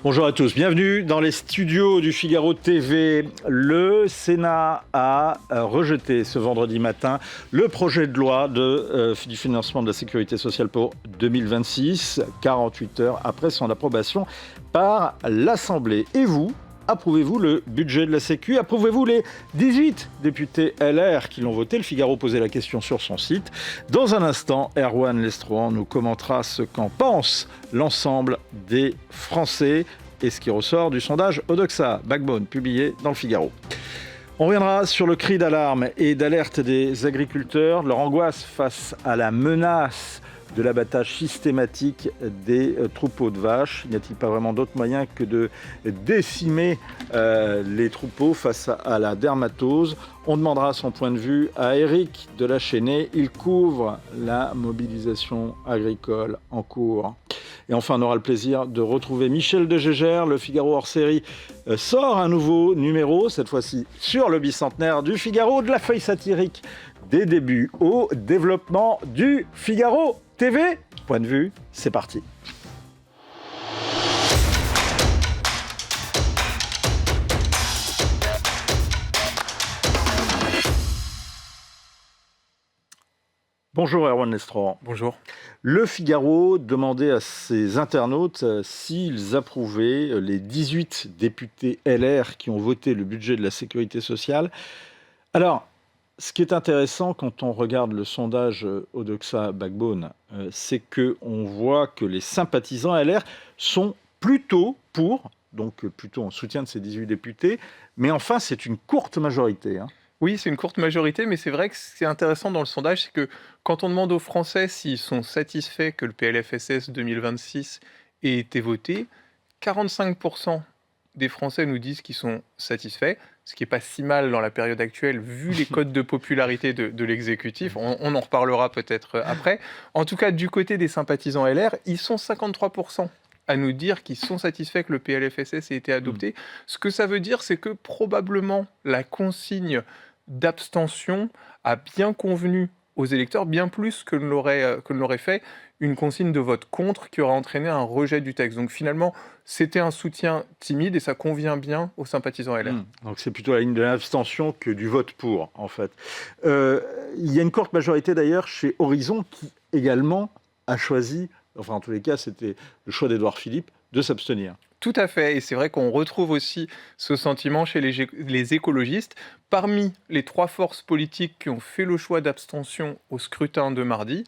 Bonjour à tous, bienvenue dans les studios du Figaro TV. Le Sénat a rejeté ce vendredi matin le projet de loi du financement de la sécurité sociale pour 2026, 48 heures après son approbation par l'Assemblée. Et vous, approuvez-vous le budget de la Sécu? Approuvez-vous les 18 députés LR qui l'ont voté? Le Figaro posait la question sur son site. Dans un instant, Erwan Lestrohan nous commentera ce qu'en pense l'ensemble des Français et ce qui ressort du sondage Odoxa Backbone publié dans le Figaro. On reviendra sur le cri d'alarme et d'alerte des agriculteurs, leur angoisse face à la menace de l'abattage systématique des troupeaux de vaches. N'y a-t-il pas vraiment d'autre moyen que de décimer les troupeaux face à la dermatose? On demandera son point de vue à Éric de la Chênaie. Il couvre la mobilisation agricole en cours. Et enfin, on aura le plaisir de retrouver Michel de Gégère. Le Figaro hors série sort un nouveau numéro, cette fois-ci sur le bicentenaire du Figaro, de la feuille satirique des débuts au développement du Figaro TV. Point de vue, c'est parti. Bonjour Erwan Lestrohan. Bonjour. Le Figaro demandait à ses internautes s'ils approuvaient les 18 députés LR qui ont voté le budget de la sécurité sociale. Alors, ce qui est intéressant quand on regarde le sondage Odoxa Backbone, c'est qu'on voit que les sympathisants LR sont plutôt pour, donc plutôt en soutien de ces 18 députés, mais enfin c'est une courte majorité. Oui, c'est une courte majorité, mais c'est vrai que c'est intéressant dans le sondage, c'est que quand on demande aux Français s'ils sont satisfaits que le PLFSS 2026 ait été voté, 45% des Français nous disent qu'ils sont satisfaits, ce qui n'est pas si mal dans la période actuelle, vu les codes de popularité de l'exécutif. On en reparlera peut-être après. En tout cas, du côté des sympathisants LR, ils sont 53% à nous dire qu'ils sont satisfaits que le PLFSS ait été adopté. Ce que ça veut dire, c'est que probablement la consigne d'abstention a bien convenu aux électeurs, bien plus que ne l'aurait fait une consigne de vote contre qui aurait entraîné un rejet du texte. Donc finalement, c'était un soutien timide et ça convient bien aux sympathisants LR. Donc c'est plutôt la ligne de l'abstention que du vote pour, en fait. Il y a une courte majorité d'ailleurs chez Horizon qui également a choisi, enfin en tous les cas c'était le choix d'Édouard Philippe, de s'abstenir. Tout à fait, et c'est vrai qu'on retrouve aussi ce sentiment chez les écologistes. Parmi les trois forces politiques qui ont fait le choix d'abstention au scrutin de mardi,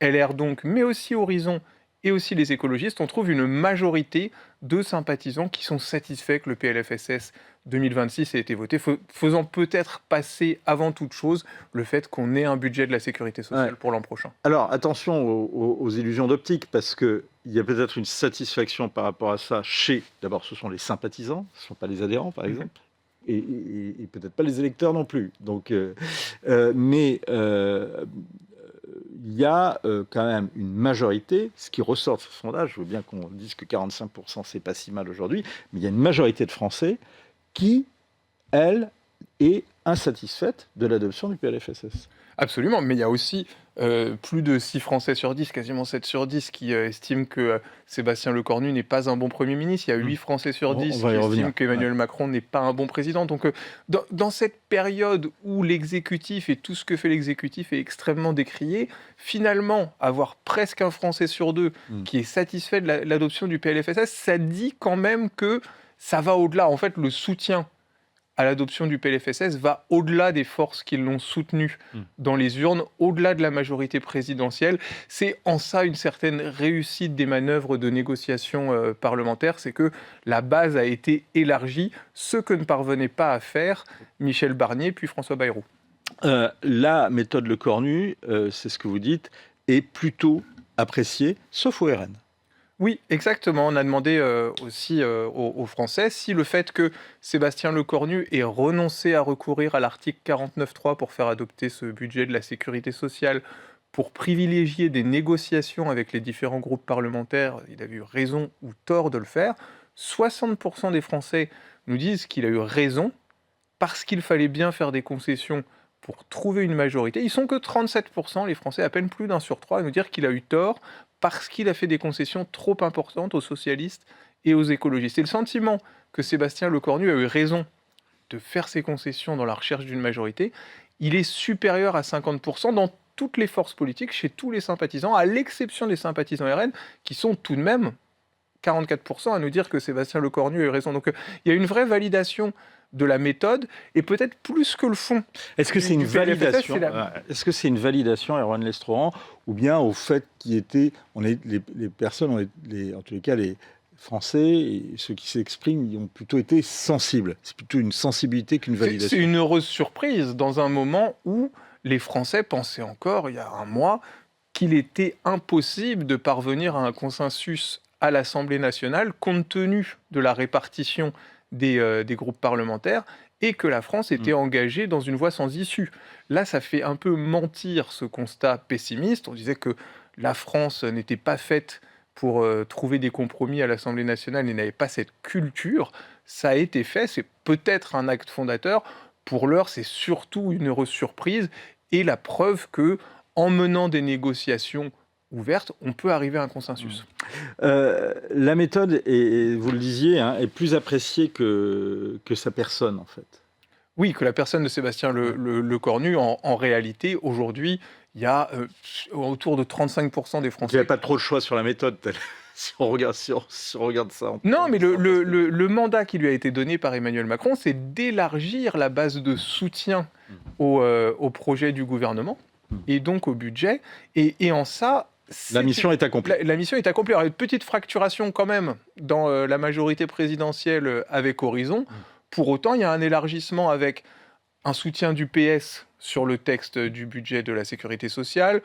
LR donc, mais aussi Horizon et aussi les écologistes, on trouve une majorité de sympathisants qui sont satisfaits que le PLFSS 2026 ait été voté, faisant peut-être passer avant toute chose le fait qu'on ait un budget de la sécurité sociale pour l'an prochain. Alors attention aux illusions d'optique, parce qu'il y a peut-être une satisfaction par rapport à ça chez, d'abord ce sont les sympathisants, ce ne sont pas les adhérents par exemple, et peut-être pas les électeurs non plus. Donc, il y a quand même une majorité, ce qui ressort de ce sondage, je veux bien qu'on dise que 45% c'est pas si mal aujourd'hui, mais il y a une majorité de Français qui, elle, est insatisfaite de l'adoption du PLFSS. Absolument, mais il y a aussi plus de 6 Français sur 10, quasiment 7 sur 10, qui estiment que Sébastien Lecornu n'est pas un bon Premier ministre. Il y a 8 Français sur 10 qui estiment qu'Emmanuel Macron n'est pas un bon président. Donc dans cette période où l'exécutif et tout ce que fait l'exécutif est extrêmement décrié, finalement, avoir presque un Français sur 2 qui est satisfait de l'adoption du PLFSS, ça dit quand même que ça va au-delà. En fait, le soutien à l'adoption du PLFSS va au-delà des forces qui l'ont soutenu dans les urnes, au-delà de la majorité présidentielle. C'est en ça une certaine réussite des manœuvres de négociation parlementaire, c'est que la base a été élargie, ce que ne parvenait pas à faire Michel Barnier puis François Bayrou. La méthode Lecornu, c'est ce que vous dites, est plutôt appréciée, sauf au RN. Oui, exactement. On a demandé aussi aux Français si le fait que Sébastien Lecornu ait renoncé à recourir à l'article 49.3 pour faire adopter ce budget de la sécurité sociale, pour privilégier des négociations avec les différents groupes parlementaires, il a eu raison ou tort de le faire. 60% des Français nous disent qu'il a eu raison parce qu'il fallait bien faire des concessions pour trouver une majorité. Ils sont que 37%, les Français, à peine plus d'un sur trois, à nous dire qu'il a eu tort parce qu'il a fait des concessions trop importantes aux socialistes et aux écologistes. Et le sentiment que Sébastien Lecornu a eu raison de faire ces concessions dans la recherche d'une majorité, il est supérieur à 50% dans toutes les forces politiques, chez tous les sympathisants, à l'exception des sympathisants RN, qui sont tout de même 44% à nous dire que Sébastien Lecornu a eu raison. Donc il y a une vraie validation de la méthode, et peut-être plus que le fond. Est-ce que c'est une validation Est-ce que c'est une validation, Erwan Lestrohan, ou bien au fait les personnes, en tous les cas les Français et ceux qui s'expriment, ils ont plutôt été sensibles. C'est plutôt une sensibilité qu'une validation. C'est une heureuse surprise dans un moment où les Français pensaient encore, il y a un mois, qu'il était impossible de parvenir à un consensus à l'Assemblée nationale compte tenu de la répartition des groupes parlementaires et que la France était engagée dans une voie sans issue. Là, ça fait un peu mentir ce constat pessimiste. On disait que la France n'était pas faite pour trouver des compromis à l'Assemblée nationale et n'avait pas cette culture. Ça a été fait, c'est peut-être un acte fondateur. Pour l'heure, c'est surtout une heureuse surprise et la preuve que, en menant des négociations ouvertes, on peut arriver à un consensus. La méthode, vous le disiez, est plus appréciée que sa personne, en fait. Oui, que la personne de Sébastien Lecornu. En réalité, aujourd'hui, il y a autour de 35% des Français... Il n'y avait pas trop de choix sur la méthode, si on regarde ça. Non, mais le mandat qui lui a été donné par Emmanuel Macron, c'est d'élargir la base de soutien au projet du gouvernement et donc au budget. Et en ça... La mission est accomplie. La mission est accomplie. Alors, une petite fracturation quand même dans la majorité présidentielle avec Horizon. Pour autant, il y a un élargissement avec un soutien du PS sur le texte du budget de la sécurité sociale,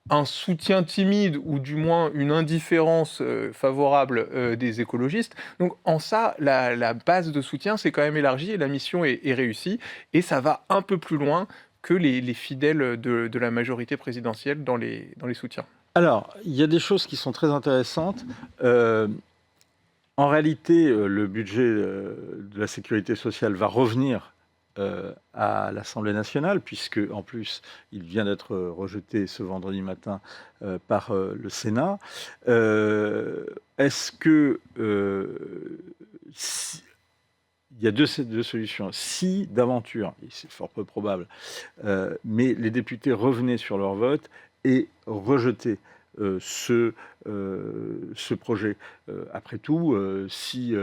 un soutien timide ou du moins une indifférence favorable des écologistes. Donc en ça, la base de soutien s'est quand même élargie et la mission est réussie. Et ça va un peu plus loin que les fidèles de la majorité présidentielle dans les soutiens. Alors, il y a des choses qui sont très intéressantes. En réalité, le budget de la sécurité sociale va revenir à l'Assemblée nationale, puisque, en plus, il vient d'être rejeté ce vendredi matin par le Sénat. Est-ce que... il y a deux solutions. Si, d'aventure, et c'est fort peu probable, mais les députés revenaient sur leur vote et rejetaient ce projet. Après tout, si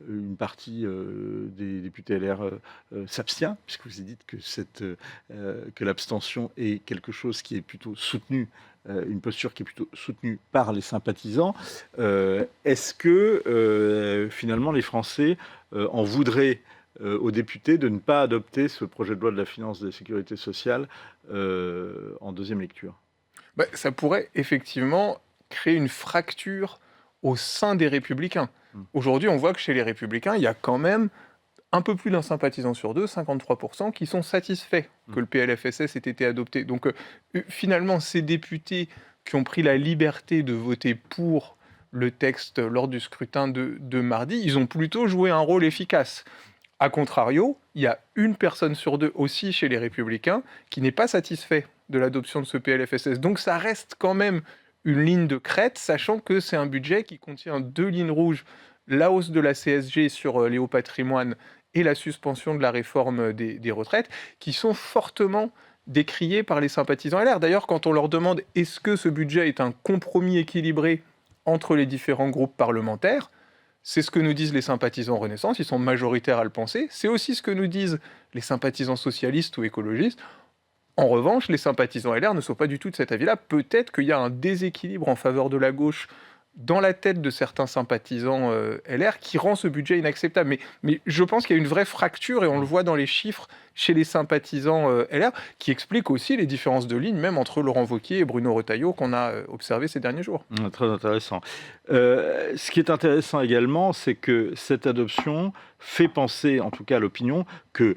une partie des députés LR s'abstient, puisque vous avez dit que l'abstention est quelque chose qui est plutôt soutenu, une posture qui est plutôt soutenue par les sympathisants, est-ce que finalement les Français en voudraient aux députés de ne pas adopter ce projet de loi de la finance de la sécurité sociale en deuxième lecture? Ça pourrait effectivement créer une fracture au sein des Républicains. Aujourd'hui, on voit que chez les Républicains, il y a quand même un peu plus d'un sympathisant sur deux, 53%, qui sont satisfaits que le PLFSS ait été adopté. Donc finalement, ces députés qui ont pris la liberté de voter pour le texte lors du scrutin de mardi, ils ont plutôt joué un rôle efficace. A contrario, il y a une personne sur deux aussi chez les Républicains qui n'est pas satisfait de l'adoption de ce PLFSS. Donc ça reste quand même une ligne de crête, sachant que c'est un budget qui contient deux lignes rouges, la hausse de la CSG sur les hauts patrimoines et la suspension de la réforme des retraites, qui sont fortement décriées par les sympathisants LR. D'ailleurs, quand on leur demande est-ce que ce budget est un compromis équilibré entre les différents groupes parlementaires, c'est ce que nous disent les sympathisants Renaissance, ils sont majoritaires à le penser. C'est aussi ce que nous disent les sympathisants socialistes ou écologistes. En revanche, les sympathisants LR ne sont pas du tout de cet avis-là. Peut-être qu'il y a un déséquilibre en faveur de la gauche dans la tête de certains sympathisants LR qui rend ce budget inacceptable. Mais je pense qu'il y a une vraie fracture, et on le voit dans les chiffres chez les sympathisants LR, qui explique aussi les différences de ligne, même entre Laurent Wauquiez et Bruno Retailleau, qu'on a observé ces derniers jours. Très intéressant. Ce qui est intéressant également, c'est que cette adoption fait penser, en tout cas à l'opinion, que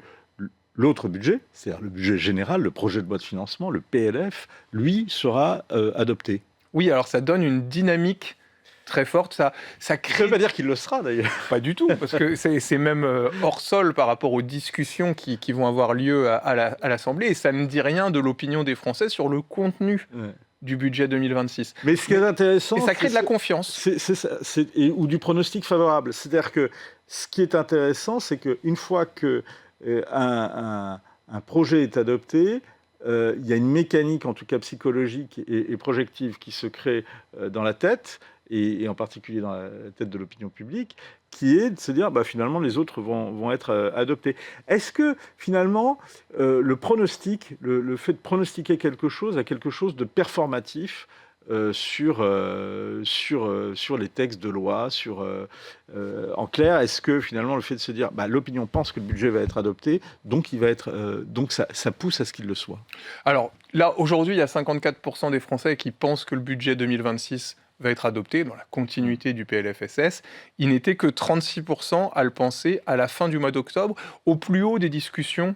l'autre budget, c'est-à-dire le budget général, le projet de loi de financement, le PLF, lui, sera adopté. Oui, alors ça donne une dynamique très forte. Ça crée... Ça ne veut pas dire qu'il le sera, d'ailleurs. Pas du tout, parce que c'est même hors sol par rapport aux discussions qui vont avoir lieu à l'Assemblée, et ça ne dit rien de l'opinion des Français sur le contenu du budget 2026. Mais ce qui est intéressant... Et ça crée de la confiance. Ou du pronostic favorable. C'est-à-dire que ce qui est intéressant, c'est qu'une fois qu'un projet est adopté, il y a une mécanique, en tout cas psychologique et projective, qui se crée dans la tête, et en particulier dans la tête de l'opinion publique, qui est de se dire, finalement, les autres vont être adoptés. Est-ce que, finalement, le pronostic, le fait de pronostiquer quelque chose a quelque chose de performatif sur les textes de loi, en clair, est-ce que finalement le fait de se dire l'opinion pense que le budget va être adopté, donc ça pousse à ce qu'il le soit? Alors là, aujourd'hui, il y a 54% des Français qui pensent que le budget 2026 va être adopté dans la continuité du PLFSS. Il n'était que 36% à le penser à la fin du mois d'octobre, au plus haut des discussions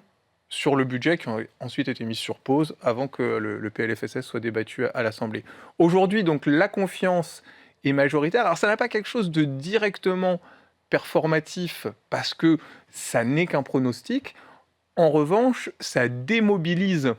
sur le budget qui ont ensuite été mises sur pause avant que le PLFSS soit débattu à l'Assemblée. Aujourd'hui, donc, la confiance est majoritaire. Alors, ça n'a pas quelque chose de directement performatif parce que ça n'est qu'un pronostic. En revanche, ça démobilise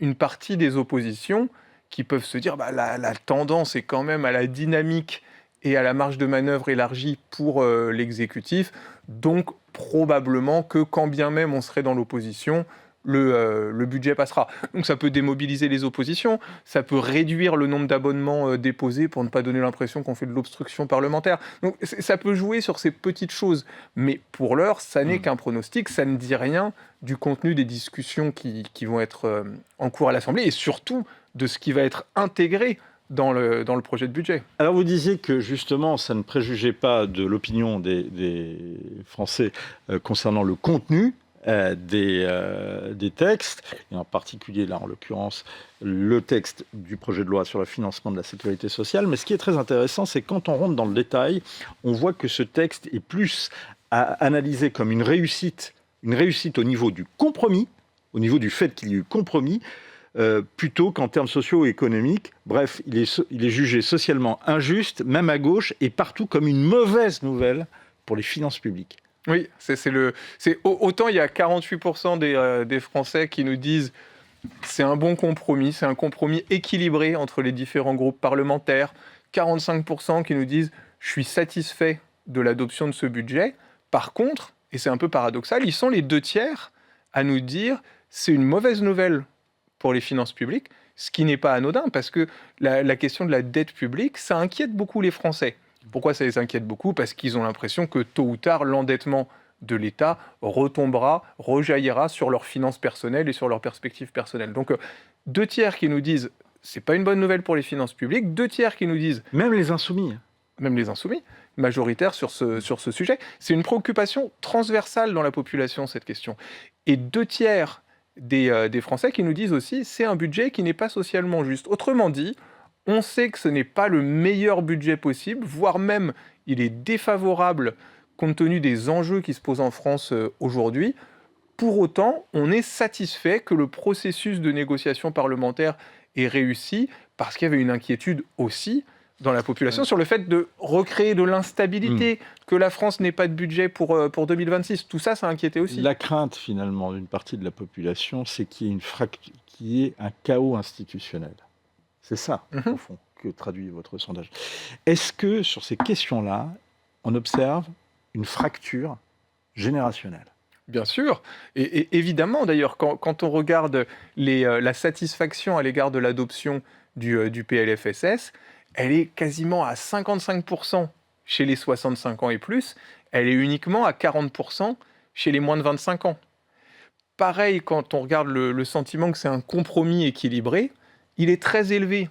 une partie des oppositions qui peuvent se dire la tendance est quand même à la dynamique et à la marge de manœuvre élargie pour l'exécutif. Donc, probablement que quand bien même on serait dans l'opposition, le budget passera. Donc ça peut démobiliser les oppositions, ça peut réduire le nombre d'abonnements déposés pour ne pas donner l'impression qu'on fait de l'obstruction parlementaire. Donc ça peut jouer sur ces petites choses. Mais pour l'heure, ça n'est qu'un pronostic, ça ne dit rien du contenu des discussions qui vont être en cours à l'Assemblée et surtout de ce qui va être intégré dans le projet de budget. Alors vous disiez que justement ça ne préjugeait pas de l'opinion des Français concernant le contenu des textes, et en particulier là en l'occurrence le texte du projet de loi sur le financement de la sécurité sociale. Mais ce qui est très intéressant, c'est quand on rentre dans le détail, on voit que ce texte est plus analysé comme une réussite au niveau du compromis, au niveau du fait qu'il y ait eu compromis, plutôt qu'en termes sociaux-économiques. Bref, il est jugé socialement injuste, même à gauche, et partout comme une mauvaise nouvelle pour les finances publiques. Oui, autant il y a 48% des Français qui nous disent c'est un bon compromis, c'est un compromis équilibré entre les différents groupes parlementaires, 45% qui nous disent je suis satisfait de l'adoption de ce budget. Par contre, et c'est un peu paradoxal, ils sont les 2/3 à nous dire c'est une mauvaise nouvelle pour les finances publiques, ce qui n'est pas anodin, parce que la question de la dette publique, ça inquiète beaucoup les Français. Pourquoi ça les inquiète beaucoup? Parce qu'ils ont l'impression que tôt ou tard, l'endettement de l'État rejaillira sur leurs finances personnelles et sur leurs perspectives personnelles. Donc, 2/3 qui nous disent c'est pas une bonne nouvelle pour les finances publiques, 2/3 qui nous disent... Même les insoumis, majoritaires sur ce sujet. C'est une préoccupation transversale dans la population, cette question. Et 2/3 des Français qui nous disent aussi c'est un budget qui n'est pas socialement juste. Autrement dit, on sait que ce n'est pas le meilleur budget possible, voire même il est défavorable compte tenu des enjeux qui se posent en France aujourd'hui. Pour autant, on est satisfait que le processus de négociation parlementaire ait réussi parce qu'il y avait une inquiétude aussi dans la population sur le fait de recréer de l'instabilité, que la France n'ait pas de budget pour 2026. Tout ça, ça inquiétait aussi. La crainte, finalement, d'une partie de la population, c'est qu'il y ait un chaos institutionnel. C'est ça, au fond, que traduit votre sondage. Est-ce que, sur ces questions-là, on observe une fracture générationnelle? Bien sûr, et évidemment, d'ailleurs, quand on regarde la satisfaction à l'égard de l'adoption du PLFSS, elle est quasiment à 55% chez les 65 ans et plus, elle est uniquement à 40% chez les moins de 25 ans. Pareil, quand on regarde le sentiment que c'est un compromis équilibré, il est très élevé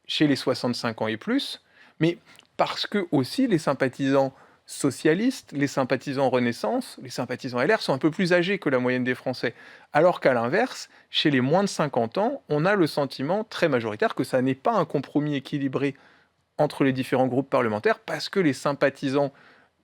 chez les 65 ans et plus, mais parce que aussi les sympathisants socialistes, les sympathisants Renaissance, les sympathisants LR sont un peu plus âgés que la moyenne des Français. Alors qu'à l'inverse, chez les moins de 50 ans, on a le sentiment très majoritaire que ça n'est pas un compromis équilibré entre les différents groupes parlementaires, parce que les sympathisants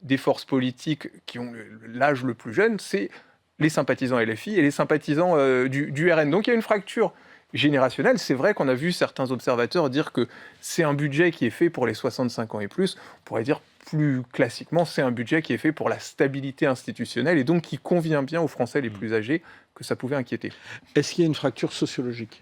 des forces politiques qui ont l'âge le plus jeune, c'est les sympathisants LFI et les sympathisants du RN. Donc il y a une fracture générationnelle. C'est vrai qu'on a vu certains observateurs dire que c'est un budget qui est fait pour les 65 ans et plus. On pourrait dire plus classiquement, c'est un budget qui est fait pour la stabilité institutionnelle et donc qui convient bien aux Français les plus âgés, que ça pouvait inquiéter. Est-ce qu'il y a une fracture sociologique ?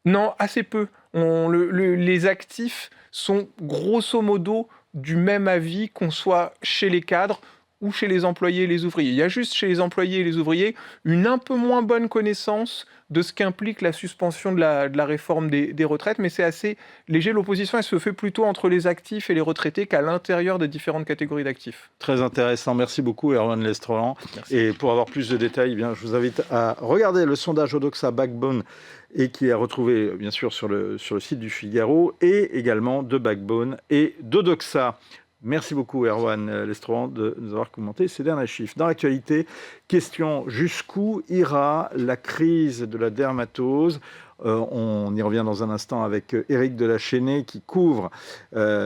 Non, assez peu. Les actifs sont grosso modo du même avis, qu'on soit chez les cadres ou chez les employés et les ouvriers. Il y a juste chez les employés et les ouvriers une un peu moins bonne connaissance de ce qu'implique la suspension de la réforme des retraites, mais c'est assez léger. L'opposition, elle se fait plutôt entre les actifs et les retraités qu'à l'intérieur des différentes catégories d'actifs. Très intéressant. Merci beaucoup, Erwan Lestroland. Merci. Et pour avoir plus de détails, eh bien, je vous invite à regarder le sondage Odoxa Backbone et qui est retrouvé bien sûr sur le site du Figaro et également de Backbone et d'Odoxa. Merci beaucoup, Erwan Lestroland, de nous avoir commenté ces derniers chiffres. Dans l'actualité, question: jusqu'où ira la crise de la dermatose? On y revient dans un instant avec Éric Delachesnay qui couvre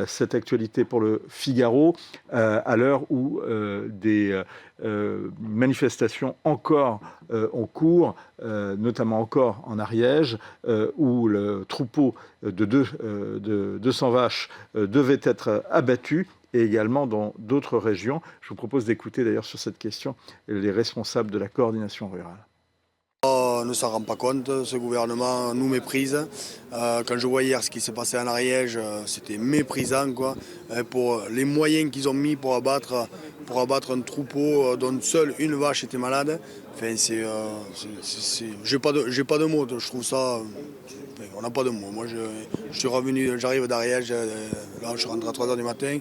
cette actualité pour le Figaro à l'heure où des manifestations encore en cours, notamment encore en Ariège, où le troupeau de 200 vaches devait être abattu, et également dans d'autres régions. Je vous propose d'écouter d'ailleurs sur cette question les responsables de la coordination rurale. Ne s'en rend pas compte, ce gouvernement nous méprise. Quand je vois hier ce qui s'est passé en Ariège, c'était méprisant, quoi. Pour les moyens qu'ils ont mis pour abattre un troupeau dont seule une vache était malade. Enfin, j'ai pas de mots, je trouve ça. On n'a pas de mots. Moi, je suis revenu, j'arrive d'Ariège, là je rentre à 3h du matin.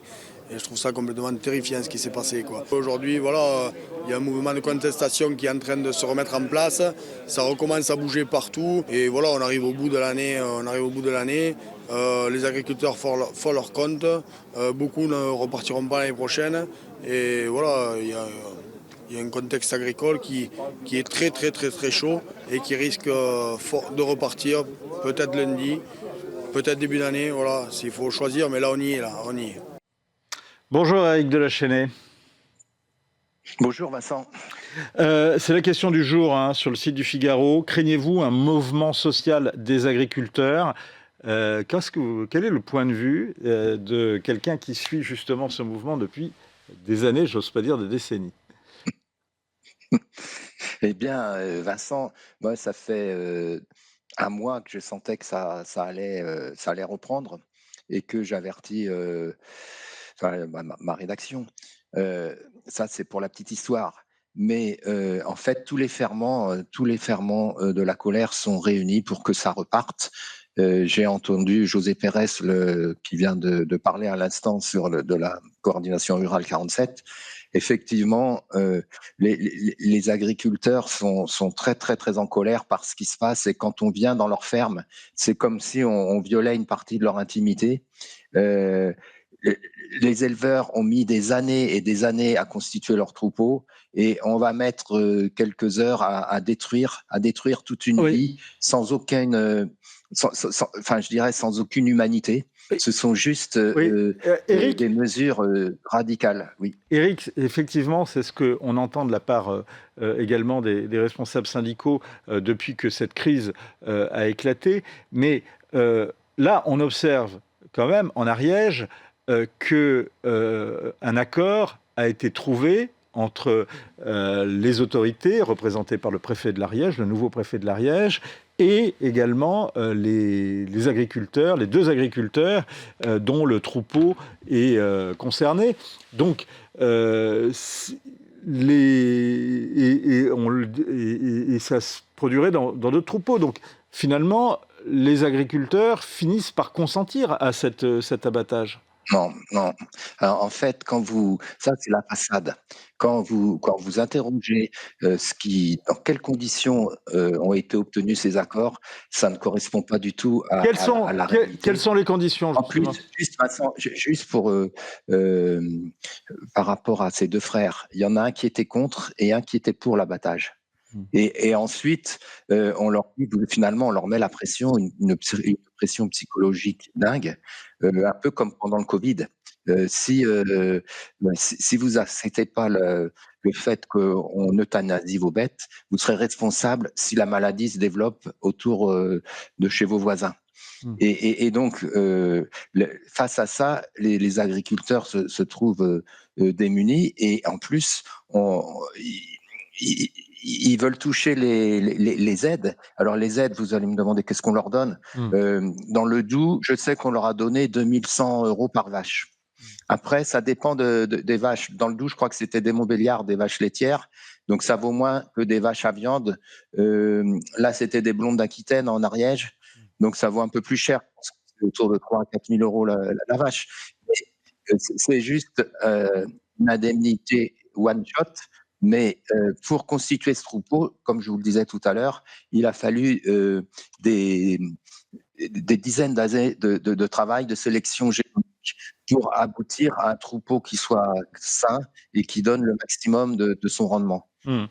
Et je trouve ça complètement terrifiant ce qui s'est passé, quoi. Aujourd'hui, voilà, il y a un mouvement de contestation qui est en train de se remettre en place. Ça recommence à bouger partout. Et voilà, on arrive au bout de l'année. Les agriculteurs font leur compte. Beaucoup ne repartiront pas l'année prochaine. Et voilà, il y a un contexte agricole qui est très très très très chaud et qui risque de repartir peut-être lundi, peut-être début d'année. Voilà, s'il faut choisir, mais là on y est. Bonjour Éric Delachesnay. Bonjour Vincent. C'est la question du jour sur le site du Figaro. Craignez-vous un mouvement social des agriculteurs? Quel est le point de vue de quelqu'un qui suit justement ce mouvement depuis des années, j'ose pas dire des décennies? Eh bien, Vincent, moi, ça fait un mois que je sentais que ça allait reprendre et que j'avertis ma rédaction. Ça, c'est pour la petite histoire. Mais en fait, tous les ferments de la colère sont réunis pour que ça reparte. J'ai entendu José Pérez qui vient de parler à l'instant de la coordination rurale 47. Effectivement, les agriculteurs sont très, très, très en colère par ce qui se passe. Et quand on vient dans leur ferme, c'est comme si on violait une partie de leur intimité. Les éleveurs ont mis des années et des années à constituer leur troupeau et on va mettre quelques heures à détruire toute une vie sans aucune, sans aucune humanité. Ce sont juste des mesures radicales. Oui. Éric, effectivement, c'est ce qu'on entend de la part également des responsables syndicaux depuis que cette crise a éclaté. Mais là, on observe quand même en Ariège qu'un accord a été trouvé entre les autorités représentées par le préfet de l'Ariège, le nouveau préfet de l'Ariège, et également les agriculteurs, les deux agriculteurs dont le troupeau est concerné. Donc, ça se produirait dans d'autres troupeaux. Donc, finalement, les agriculteurs finissent par consentir à cet abattage. Non. Alors, en fait, ça c'est la façade. Quand vous interrogez dans quelles conditions ont été obtenus ces accords, ça ne correspond pas du tout à la réalité. Quelles sont les conditions, justement ? En plus, juste pour par rapport à ces deux frères, il y en a un qui était contre et un qui était pour l'abattage. Et ensuite, on leur met la pression, une pression psychologique dingue, un peu comme pendant le Covid. Si vous n'acceptez pas le fait qu'on euthanasie vos bêtes, vous serez responsable si la maladie se développe autour de chez vos voisins. Et donc, face à ça, les agriculteurs se trouvent démunis et en plus, ils veulent toucher les aides. Alors les aides, vous allez me demander qu'est-ce qu'on leur donne. Dans le Doubs, je sais qu'on leur a donné 2100 € par vache. Après, ça dépend des vaches. Dans le Doubs, je crois que c'était des Montbéliards, des vaches laitières. Donc ça vaut moins que des vaches à viande. Là, c'était des blondes d'Aquitaine en Ariège. Donc ça vaut un peu plus cher. C'est autour de 3 000 à 4 000 € la vache. C'est juste une indemnité one shot. Mais pour constituer ce troupeau, comme je vous le disais tout à l'heure, il a fallu des dizaines d'années de travail, de sélection génétique pour aboutir à un troupeau qui soit sain et qui donne le maximum de son rendement. On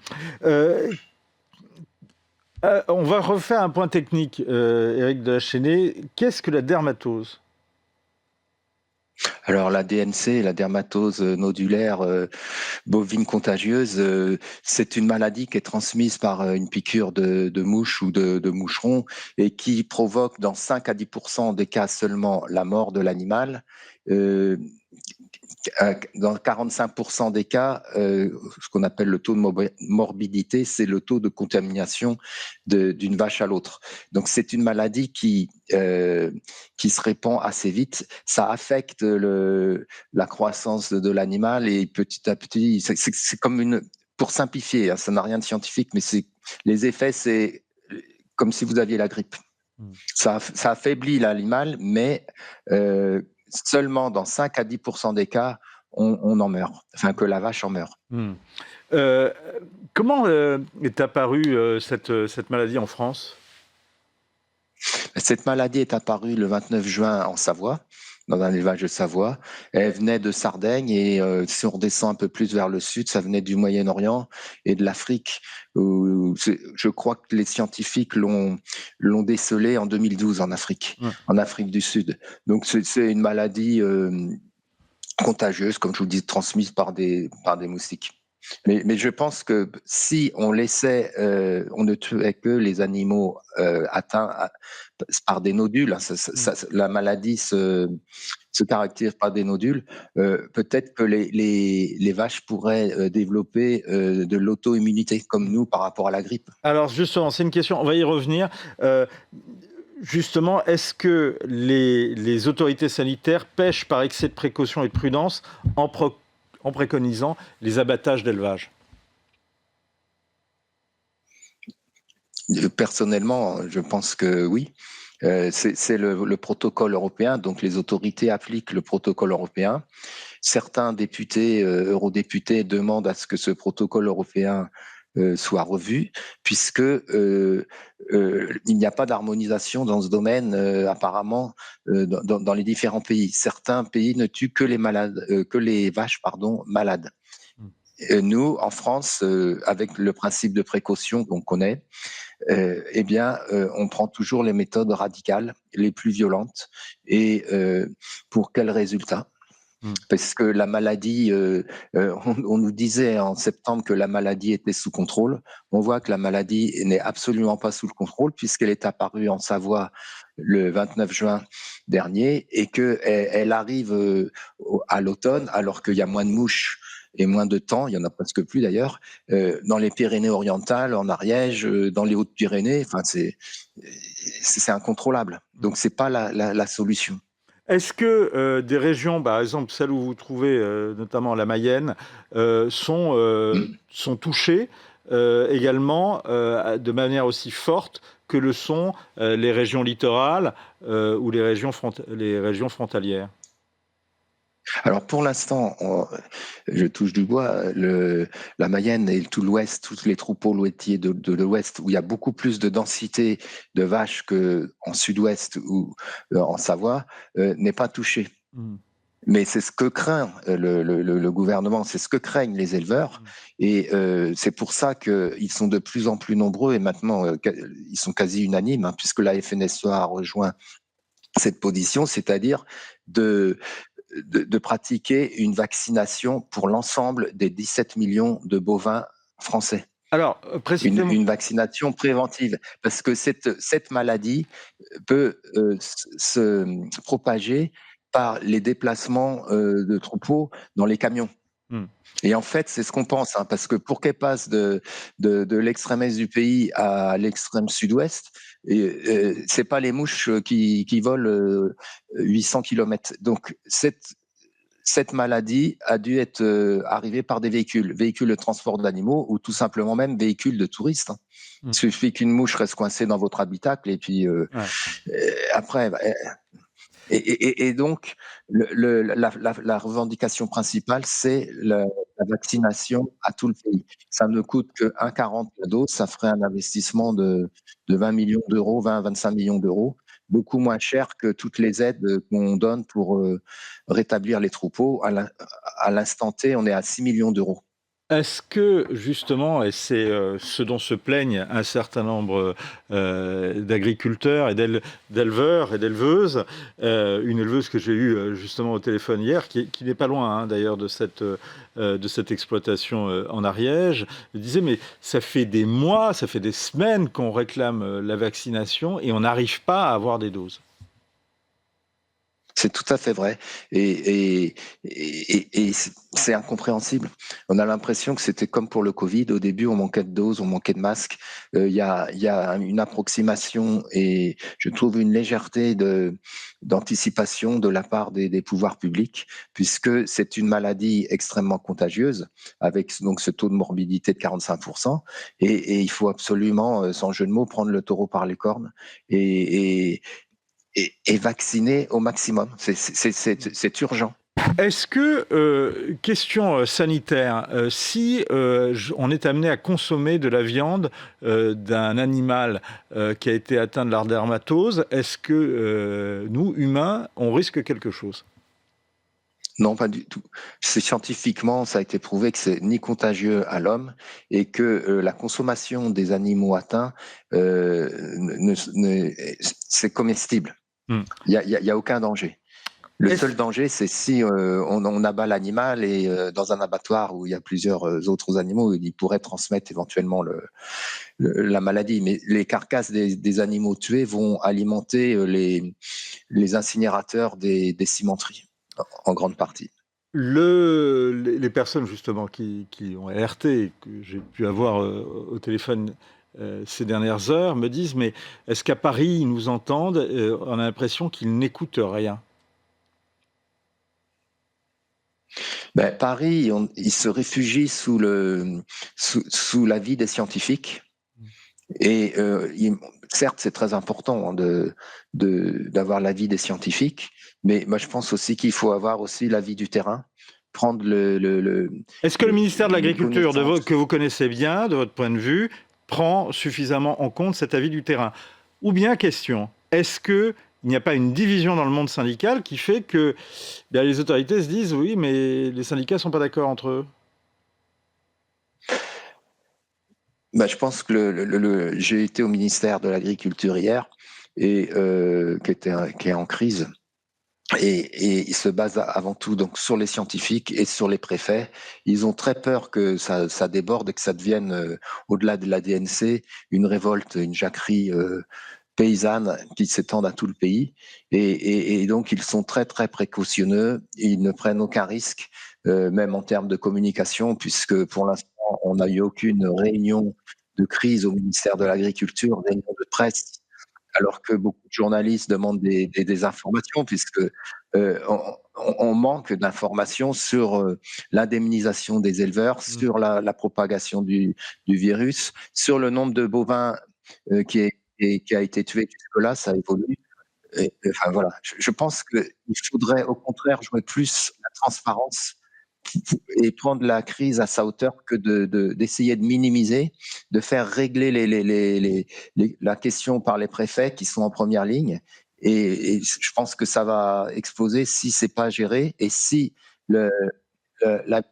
va refaire un point technique, Éric de la Chesnée. Qu'est-ce que la dermatose ? Alors la DNC, la dermatose nodulaire bovine contagieuse, c'est une maladie qui est transmise par une piqûre de mouche ou de moucheron et qui provoque dans 5 à 10% des cas seulement la mort de l'animal. Dans 45% des cas, ce qu'on appelle le taux de morbidité, c'est le taux de contamination d'une vache à l'autre. Donc c'est une maladie qui se répand assez vite. Ça affecte la croissance de l'animal et petit à petit, c'est comme pour simplifier, hein, ça n'a rien de scientifique, mais les effets, c'est comme si vous aviez la grippe. Ça affaiblit l'animal, mais seulement dans 5 à 10% des cas, on en meurt, enfin que la vache en meurt. Comment est apparue cette maladie en France ? Cette maladie est apparue le 29 juin en Savoie, dans un élevage de Savoie. Elle venait de Sardaigne et si on redescend un peu plus vers le sud, ça venait du Moyen-Orient et de l'Afrique. Je crois que les scientifiques l'ont décelée en 2012 en Afrique, en Afrique du Sud. Donc c'est une maladie contagieuse, comme je vous dis, transmise par des moustiques. Mais je pense que si on laissait, on ne tuait que les animaux atteints par des nodules, la maladie se caractérise par des nodules, peut-être que les vaches pourraient développer de l'auto-immunité, comme nous par rapport à la grippe. Alors justement, c'est une question, on va y revenir. Justement, est-ce que les autorités sanitaires pêchent par excès de précaution et de prudence en préconisant les abattages d'élevage ? Personnellement, je pense que oui. C'est le protocole européen, donc les autorités appliquent le protocole européen. Certains députés, eurodéputés demandent à ce que ce protocole européen soit revu, puisque il n'y a pas d'harmonisation dans ce domaine apparemment dans les différents pays. Certains pays ne tuent que les vaches malades. Nous, en France, avec le principe de précaution qu'on connaît, on prend toujours les méthodes radicales, les plus violentes. Et pour quel résultat ? Parce que la maladie, on nous disait en septembre que la maladie était sous contrôle. On voit que la maladie n'est absolument pas sous le contrôle puisqu'elle est apparue en Savoie le 29 juin dernier et qu'elle arrive à l'automne alors qu'il y a moins de mouches et moins de temps, il y en a presque plus d'ailleurs, dans les Pyrénées-Orientales, en Ariège, dans les Hautes-Pyrénées. Enfin, c'est incontrôlable. Donc c'est pas la solution. Est-ce que des régions, par exemple celles où vous trouvez, notamment la Mayenne, sont touchées également de manière aussi forte que le sont les régions littorales ou les régions frontalières ? Alors pour l'instant, je touche du bois, la Mayenne et tout l'Ouest, tous les troupeaux laitiers de l'Ouest, où il y a beaucoup plus de densité de vaches qu'en Sud-Ouest ou en Savoie, n'est pas touché. Mais c'est ce que craint le gouvernement, c'est ce que craignent les éleveurs. Et c'est pour ça qu'ils sont de plus en plus nombreux et maintenant ils sont quasi unanimes, hein, puisque la FNSEA a rejoint cette position, c'est-à-dire de pratiquer une vaccination pour l'ensemble des 17 millions de bovins français. Alors, précisément... Une vaccination préventive, parce que cette maladie peut se propager par les déplacements de troupeaux dans les camions. Mmh. Et en fait, c'est ce qu'on pense, hein, parce que pour qu'elle passe de l'extrême est du pays à l'extrême sud-ouest, c'est pas les mouches qui volent 800 km. Donc cette maladie a dû être arrivée par des véhicules de transport d'animaux ou tout simplement même véhicules de touristes, hein. Mmh. Il suffit qu'une mouche reste coincée dans votre habitacle et puis Ouais. après, et donc, la revendication principale, c'est la vaccination à tout le pays. Ça ne coûte que 1,40 la dose, ça ferait un investissement de 20 millions d'euros, 20 à 25 millions d'euros, beaucoup moins cher que toutes les aides qu'on donne pour rétablir les troupeaux. À l'instant T, on est à 6 millions d'euros. Est-ce que justement, et c'est ce dont se plaignent un certain nombre d'agriculteurs et d'éleveurs et d'éleveuses, une éleveuse que j'ai eue justement au téléphone hier, qui n'est pas loin d'ailleurs de cette exploitation en Ariège, disait mais ça fait des mois, ça fait des semaines qu'on réclame la vaccination et on n'arrive pas à avoir des doses. C'est tout à fait vrai. Et c'est incompréhensible. On a l'impression que c'était comme pour le Covid. Au début, on manquait de doses, on manquait de masques. Il y a une approximation et je trouve une légèreté d'anticipation de la part des pouvoirs publics, puisque c'est une maladie extrêmement contagieuse, avec donc ce taux de morbidité de 45%. Et il faut absolument, sans jeu de mots, prendre le taureau par les cornes et vacciner au maximum. C'est urgent. Est-ce que, question sanitaire, si on est amené à consommer de la viande d'un animal qui a été atteint de la dermatose, est-ce que nous, humains, on risque quelque chose? Non, pas du tout. C'est scientifiquement, ça a été prouvé que c'est ni contagieux à l'homme et que la consommation des animaux atteints, c'est comestible. Hmm. Il y a aucun danger. Le seul danger, c'est si on abat l'animal et dans un abattoir où il y a plusieurs autres animaux, il pourrait transmettre éventuellement la maladie. Mais les carcasses des animaux tués vont alimenter les incinérateurs des cimenteries, en grande partie. Les personnes justement qui ont alerté, que j'ai pu avoir au téléphone ces dernières heures, me disent mais est-ce qu'à Paris ils nous entendent? On a l'impression qu'ils n'écoutent rien. Ben, Paris, il se réfugie sous l'avis des scientifiques. Et certes, c'est très important d'avoir l'avis des scientifiques, mais moi je pense aussi qu'il faut avoir aussi l'avis du terrain, prendre Est-ce que le ministère de une l'Agriculture, connaissance. que vous connaissez bien, de votre point de vue, prend suffisamment en compte cet avis du terrain? Ou bien, question, est-ce qu'il n'y a pas une division dans le monde syndical qui fait que les autorités se disent oui, mais les syndicats ne sont pas d'accord entre eux? Je pense que j'ai été au ministère de l'Agriculture hier et qui est en crise. Et il se base avant tout donc sur les scientifiques et sur les préfets. Ils ont très peur que ça déborde et que ça devienne, au-delà de la DNC, une révolte, une jacquerie paysanne qui s'étende à tout le pays. Et donc ils sont très très précautionneux. Ils ne prennent aucun risque, même en termes de communication, puisque pour l'instant on n'a eu aucune réunion de crise au ministère de l'Agriculture, réunion de presse, alors que beaucoup de journalistes demandent des informations, puisque on manque d'informations sur l'indemnisation des éleveurs, sur la propagation du virus, sur le nombre de bovins qui a été tué jusque-là, ça évolue. Enfin voilà, je pense qu'il faudrait au contraire jouer plus la transparence et prendre la crise à sa hauteur que d'essayer de minimiser, de faire régler la question par les préfets qui sont en première ligne. Et je pense que ça va exploser si c'est pas géré et si la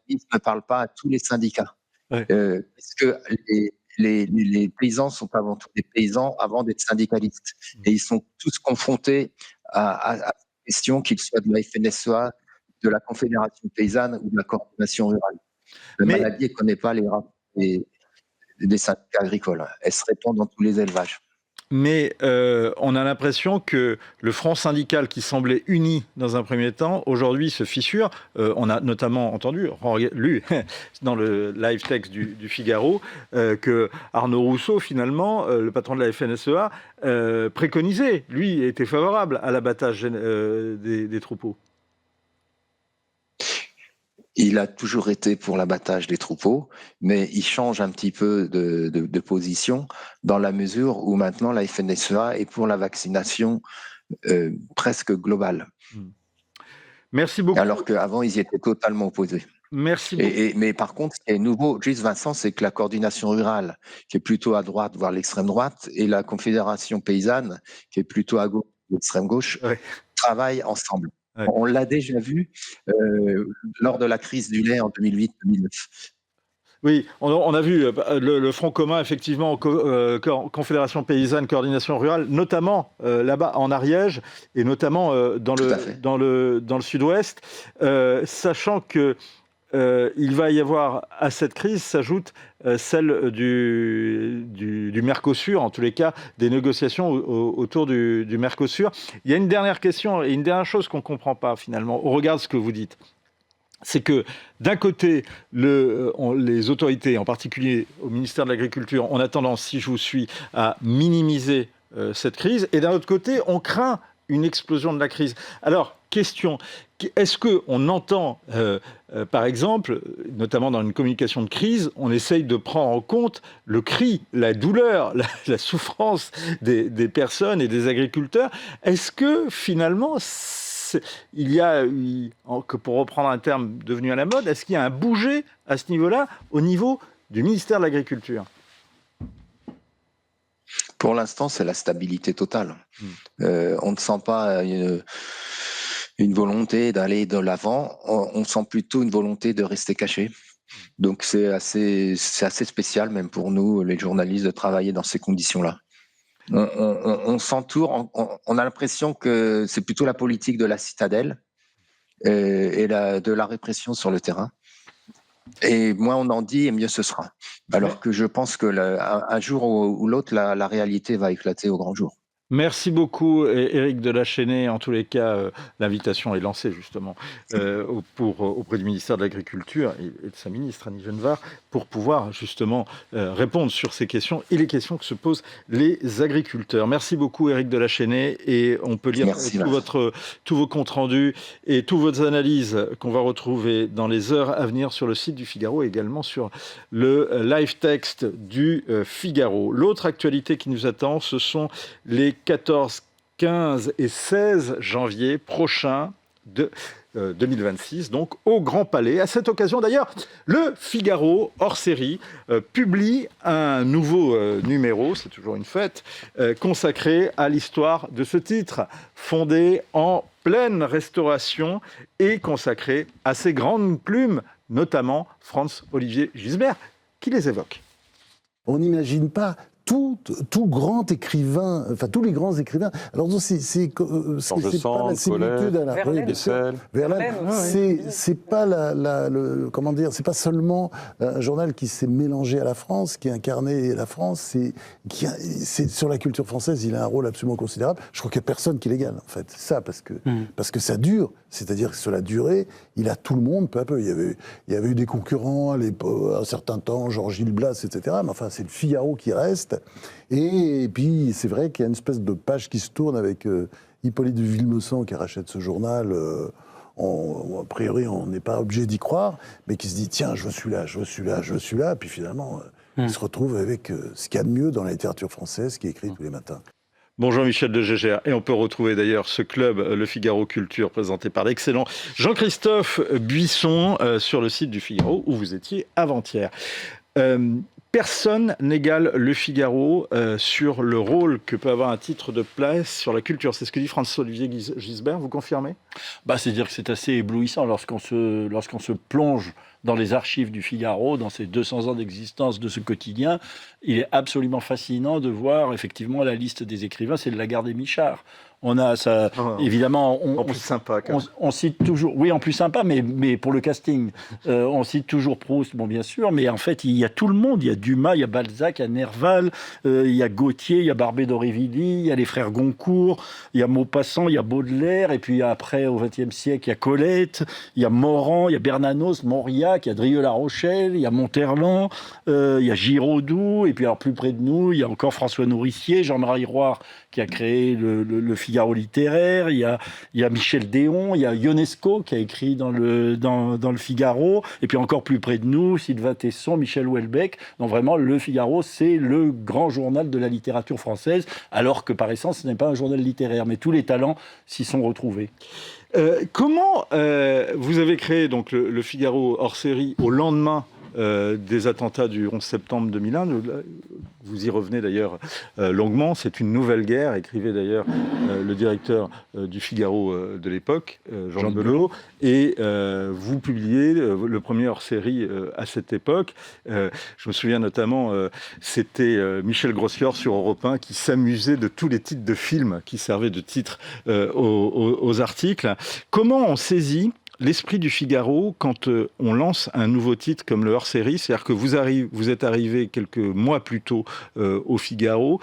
ministre ne parle pas à tous les syndicats. Ouais. Parce que les paysans sont avant tout des paysans avant d'être syndicalistes. Et ils sont tous confrontés à cette question, qu'ils soient de la FNSEA, de la Confédération paysanne ou de la coordination rurale. La Mais maladie, elle ne connaît pas les syndicats agricoles. Elle se répand dans tous les élevages. Mais on a l'impression que le front syndical qui semblait uni dans un premier temps, aujourd'hui se fissure. On a notamment lu dans le live text du Figaro que Arnaud Rousseau, finalement, le patron de la FNSEA, préconisait, lui, était favorable à l'abattage des troupeaux. Il a toujours été pour l'abattage des troupeaux, mais il change un petit peu de position dans la mesure où maintenant la FNSEA est pour la vaccination presque globale. Merci beaucoup. Alors qu'avant, ils y étaient totalement opposés. Merci beaucoup. Mais par contre, ce qui est nouveau, juste Vincent, c'est que la coordination rurale, qui est plutôt à droite, voire l'extrême droite, et la Confédération paysanne, qui est plutôt à gauche, l'extrême gauche, travaillent ensemble. Ouais. On l'a déjà vu lors de la crise du lait en 2008-2009. Oui, on a vu le Front commun, effectivement, Confédération paysanne, coordination rurale, notamment là-bas en Ariège, et notamment dans le sud-ouest, sachant que il va y avoir, à cette crise, s'ajoute celle du Mercosur, en tous les cas, des négociations autour du Mercosur. Il y a une dernière question et une dernière chose qu'on ne comprend pas, finalement, au regard de ce que vous dites. C'est que, d'un côté, les autorités, en particulier au ministère de l'Agriculture, on a tendance, si je vous suis, à minimiser cette crise, et d'un autre côté, on craint une explosion de la crise. Alors, question, est-ce qu'on entend, par exemple, notamment dans une communication de crise, on essaye de prendre en compte le cri, la douleur, la souffrance des personnes et des agriculteurs? Est-ce que, finalement, il y a, pour reprendre un terme devenu à la mode, est-ce qu'il y a un bouger à ce niveau-là, au niveau du ministère de l'Agriculture? Pour l'instant, c'est la stabilité totale. On ne sent pas une volonté d'aller de l'avant, on sent plutôt une volonté de rester caché. Donc c'est assez spécial, même pour nous, les journalistes, de travailler dans ces conditions-là. On s'entoure, on a l'impression que c'est plutôt la politique de la citadelle et de la répression sur le terrain. Et moins on en dit, et mieux ce sera. Alors que je pense que un jour ou l'autre, la réalité va éclater au grand jour. Merci beaucoup, Éric de la Chênaie. En tous les cas, l'invitation est lancée justement auprès du ministère de l'Agriculture et de sa ministre Annie Genevard pour pouvoir justement répondre sur ces questions et les questions que se posent les agriculteurs. Merci beaucoup, Éric de la Chênaie, et on peut lire tous vos comptes rendus et toutes vos analyses qu'on va retrouver dans les heures à venir sur le site du Figaro et également sur le live text du Figaro. L'autre actualité qui nous attend, ce sont les 14, 15 et 16 janvier prochains de 2026, donc au Grand Palais. À cette occasion, d'ailleurs, le Figaro, hors série, publie un nouveau numéro, c'est toujours une fête, consacré à l'histoire de ce titre, fondé en pleine restauration et consacré à ses grandes plumes, notamment Franz-Olivier Gisbert, qui les évoque. On n'imagine pas tout grand écrivain, enfin tous les grands écrivains. Alors c'est pas la similitude à la Verlaine. C'est pas comment dire, c'est pas seulement un journal qui s'est mélangé à la France, qui a incarné la France, c'est sur la culture française, il a un rôle absolument considérable. Je crois qu'il n'y a personne qui l'égale en fait. C'est ça parce que ça dure. C'est-à-dire que sur la durée, il a tout le monde peu à peu. Il y avait eu des concurrents à un certain temps, genre Gilles Blas, etc. Mais enfin, c'est le Figaro qui reste. Et puis, c'est vrai qu'il y a une espèce de page qui se tourne avec Hippolyte de Villemessant qui rachète ce journal. A priori, on n'est pas obligé d'y croire, mais qui se dit, tiens, je veux celui-là. Et puis finalement, il se retrouve avec ce qu'il y a de mieux dans la littérature française qui est écrit tous les matins. Bonjour Michel de Gégère, et on peut retrouver d'ailleurs ce club, le Figaro Culture, présenté par l'excellent Jean-Christophe Buisson sur le site du Figaro, où vous étiez avant-hier. Personne n'égale le Figaro sur le rôle que peut avoir un titre de place sur la culture. C'est ce que dit Franz-Olivier Gisbert, vous confirmez ? C'est-à-dire que c'est assez éblouissant lorsqu'on se plonge dans les archives du Figaro, dans ces 200 ans d'existence de ce quotidien, il est absolument fascinant de voir effectivement la liste des écrivains, c'est de Lagarde et Michard. On a ça, évidemment. En plus sympa, quand même. On cite toujours, oui, en plus sympa, mais pour le casting. On cite toujours Proust, bon, bien sûr, mais en fait, il y a tout le monde. Il y a Dumas, il y a Balzac, il y a Nerval, il y a Gautier, il y a Barbé d'Aurevilly, il y a les frères Goncourt, il y a Maupassant, il y a Baudelaire, et puis après, au XXe siècle, il y a Colette, il y a Morand, il y a Bernanos, Mauriac, il y a Drieux-La Rochelle, il y a Monterland, il y a Giraudoux, et puis alors plus près de nous, il y a encore François Nourricier, Jean-Marie Roire, qui a créé le Figaro littéraire, il y a Michel Déon, il y a Ionesco qui a écrit dans le Figaro, et puis encore plus près de nous, Sylvain Tesson, Michel Houellebecq. Donc vraiment, le Figaro, c'est le grand journal de la littérature française, alors que par essence, ce n'est pas un journal littéraire, mais tous les talents s'y sont retrouvés. Comment vous avez créé donc, le Figaro hors série au lendemain des attentats du 11 septembre 2001. Vous y revenez d'ailleurs longuement. C'est une nouvelle guerre, écrivait d'ailleurs le directeur du Figaro de l'époque, Jean Belot. Et vous publiez le premier hors-série à cette époque. Je me souviens notamment, c'était Michel Groslior sur Europe 1 qui s'amusait de tous les titres de films qui servaient de titres aux articles. Comment on saisit l'esprit du Figaro quand on lance un nouveau titre comme le hors-série? C'est-à-dire que vous êtes arrivé quelques mois plus tôt au Figaro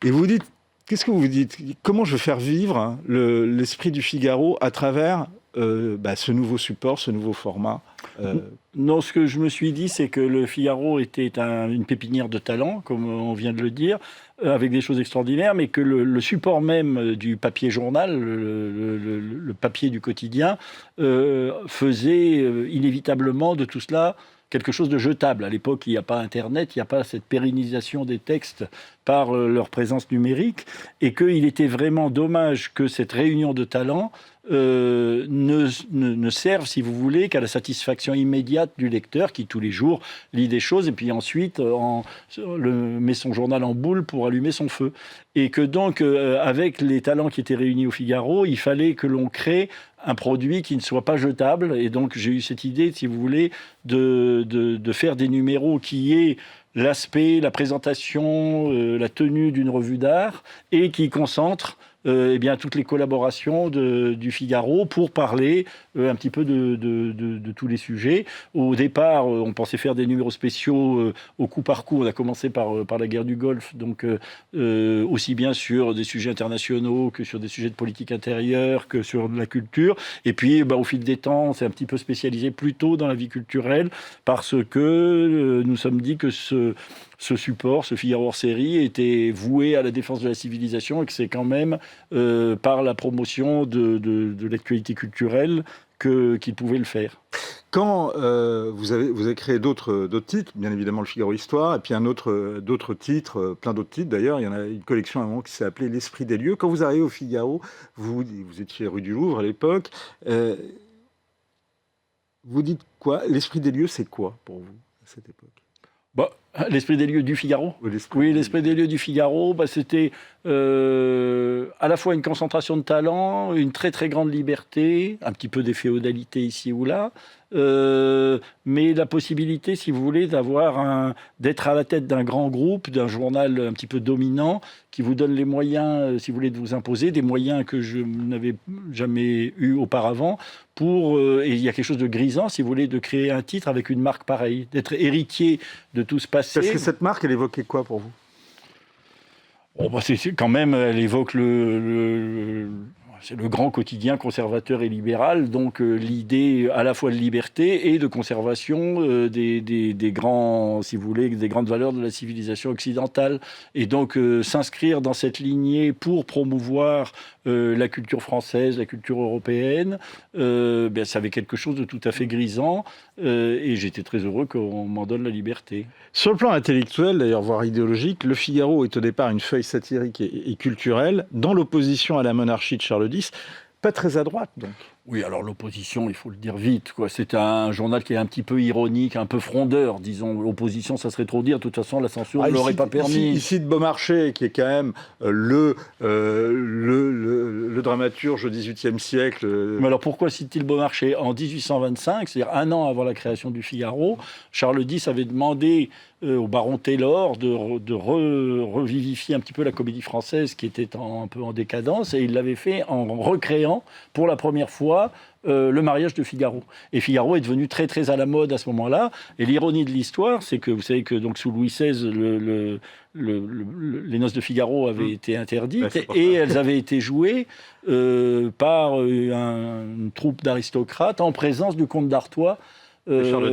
et vous dites, qu'est-ce que vous dites? Comment je veux faire vivre l'esprit du Figaro à travers ce nouveau support, ce nouveau format? Non, ce que je me suis dit, c'est que le Figaro était une pépinière de talent, comme on vient de le dire, avec des choses extraordinaires, mais que le support même du papier journal, le papier du quotidien, faisait inévitablement de tout cela quelque chose de jetable. À l'époque, il n'y a pas Internet, il n'y a pas cette pérennisation des textes par leur présence numérique, et qu'il était vraiment dommage que cette réunion de talents ne serve, si vous voulez, qu'à la satisfaction immédiate du lecteur qui, tous les jours, lit des choses et puis ensuite met son journal en boule pour allumer son feu. Et que donc, avec les talents qui étaient réunis au Figaro, il fallait que l'on crée un produit qui ne soit pas jetable. Et donc, j'ai eu cette idée, si vous voulez, de faire des numéros qui aient l'aspect, la présentation, la tenue d'une revue d'art et qui concentrent toutes les collaborations du Figaro pour parler un petit peu de tous les sujets. Au départ, on pensait faire des numéros spéciaux au coup par coup. On a commencé par la guerre du Golfe, donc aussi bien sur des sujets internationaux que sur des sujets de politique intérieure, que sur de la culture. Et puis, au fil des temps, on s'est un petit peu spécialisé plutôt dans la vie culturelle parce que nous sommes dit que ce support, ce Figaro hors série, était voué à la défense de la civilisation et que c'est quand même par la promotion de l'actualité culturelle qu'il pouvait le faire. Quand vous avez créé d'autres titres, bien évidemment le Figaro Histoire, et puis d'autres titres, plein d'autres titres d'ailleurs, il y en a une collection à un moment qui s'est appelée L'Esprit des lieux. Quand vous arrivez au Figaro, vous étiez rue du Louvre à l'époque, vous dites quoi? L'Esprit des lieux, c'est quoi pour vous à cette époque? L'Esprit des lieux du Figaro. Oui, l'Esprit des lieux du Figaro, c'était à la fois une concentration de talent, une très très grande liberté, un petit peu des féodalités ici ou là, mais la possibilité, si vous voulez, d'être à la tête d'un grand groupe, d'un journal un petit peu dominant, qui vous donne les moyens, si vous voulez, de vous imposer, des moyens que je n'avais jamais eu auparavant, et il y a quelque chose de grisant, si vous voulez, de créer un titre avec une marque pareille, d'être héritier de tout ce passé. Parce que cette marque, elle évoquait quoi pour vous? C'est quand même, elle évoque c'est le grand quotidien conservateur et libéral, donc l'idée à la fois de liberté et de conservation des grands, si vous voulez, des grandes valeurs de la civilisation occidentale. Et donc s'inscrire dans cette lignée pour promouvoir la culture française, la culture européenne, ça avait quelque chose de tout à fait grisant et j'étais très heureux qu'on m'en donne la liberté. Sur le plan intellectuel, d'ailleurs, voire idéologique, le Figaro est au départ une feuille satirique et culturelle, dans l'opposition à la monarchie de Charles X, pas très à droite, donc. Oui, alors l'opposition, il faut le dire vite, quoi. C'est un journal qui est un petit peu ironique, un peu frondeur, disons. L'opposition, ça serait trop dire. De toute façon, la censure ne l'aurait pas permis. Ici de Beaumarchais, qui est quand même le dramaturge au XVIIIe siècle. Mais alors pourquoi cite-t-il Beaumarchais ? En 1825, c'est-à-dire un an avant la création du Figaro, Charles X avait demandé au baron Taylor de revivifier un petit peu la comédie française qui était un peu en décadence, et il l'avait fait en recréant pour la première fois le mariage de Figaro. Et Figaro est devenu très très à la mode à ce moment-là. Et l'ironie de l'histoire, c'est que vous savez que donc sous Louis XVI, les noces de Figaro avaient été interdites et elles avaient été jouées par une troupe d'aristocrates en présence du comte d'Artois,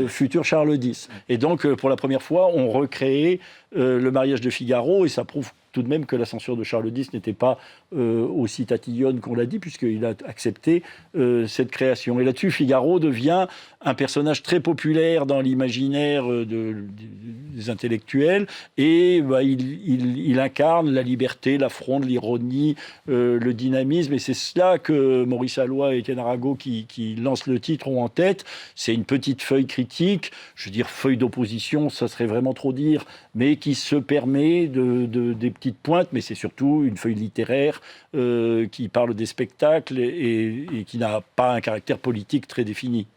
futur Charles X. Et donc, pour la première fois, on recréait le mariage de Figaro, et ça prouve tout de même que la censure de Charles X n'était pas aussi tatillonne qu'on l'a dit, puisqu'il a accepté cette création. Et là-dessus, Figaro devient un personnage très populaire dans l'imaginaire des intellectuels, et il incarne la liberté, la fronde, l'ironie, le dynamisme, et c'est cela que Maurice Alloy et Étienne Arago, qui lancent le titre, ont en tête. C'est une petite feuille critique, je veux dire feuille d'opposition, ça serait vraiment trop dire, mais qui se permet des petites pointes, mais c'est surtout une feuille littéraire qui parle des spectacles et qui n'a pas un caractère politique très défini.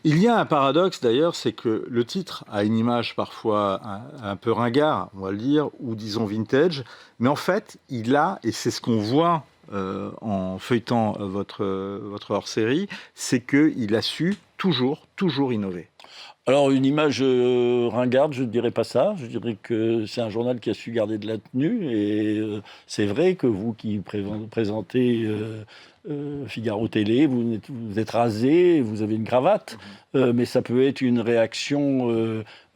Il y a un paradoxe d'ailleurs, c'est que le titre a une image parfois un peu ringard, on va le dire, ou disons vintage, mais en fait, il a, et c'est ce qu'on voit en feuilletant votre hors-série, c'est qu'il a su toujours innover. Alors, une image ringarde, je ne dirais pas ça. Je dirais que c'est un journal qui a su garder de la tenue. Et c'est vrai que vous qui présentez Figaro Télé, vous êtes rasé, vous avez une cravate. Mais ça peut être une réaction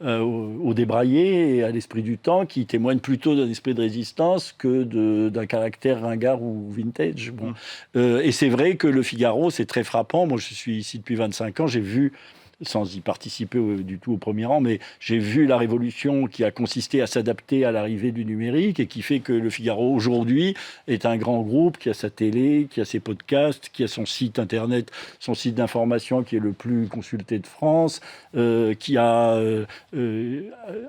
au débraillé et à l'esprit du temps qui témoigne plutôt d'un esprit de résistance que d'un caractère ringard ou vintage. Bon. Et c'est vrai que le Figaro, c'est très frappant. Moi, je suis ici depuis 25 ans. J'ai vu, sans y participer du tout au premier rang, mais j'ai vu la révolution qui a consisté à s'adapter à l'arrivée du numérique et qui fait que le Figaro aujourd'hui est un grand groupe qui a sa télé, qui a ses podcasts, qui a son site internet, son site d'information qui est le plus consulté de France, qui a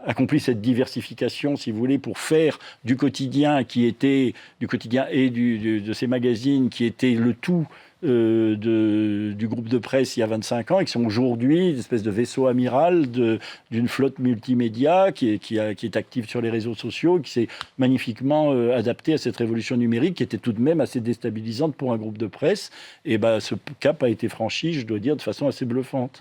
accompli cette diversification, si vous voulez, pour faire du quotidien et de ces magazines qui étaient le tout du groupe de presse il y a 25 ans et qui sont aujourd'hui une espèce de vaisseau amiral d'une flotte multimédia qui est active sur les réseaux sociaux, qui s'est magnifiquement adapté à cette révolution numérique qui était tout de même assez déstabilisante pour un groupe de presse. Et ce cap a été franchi, je dois dire, de façon assez bluffante.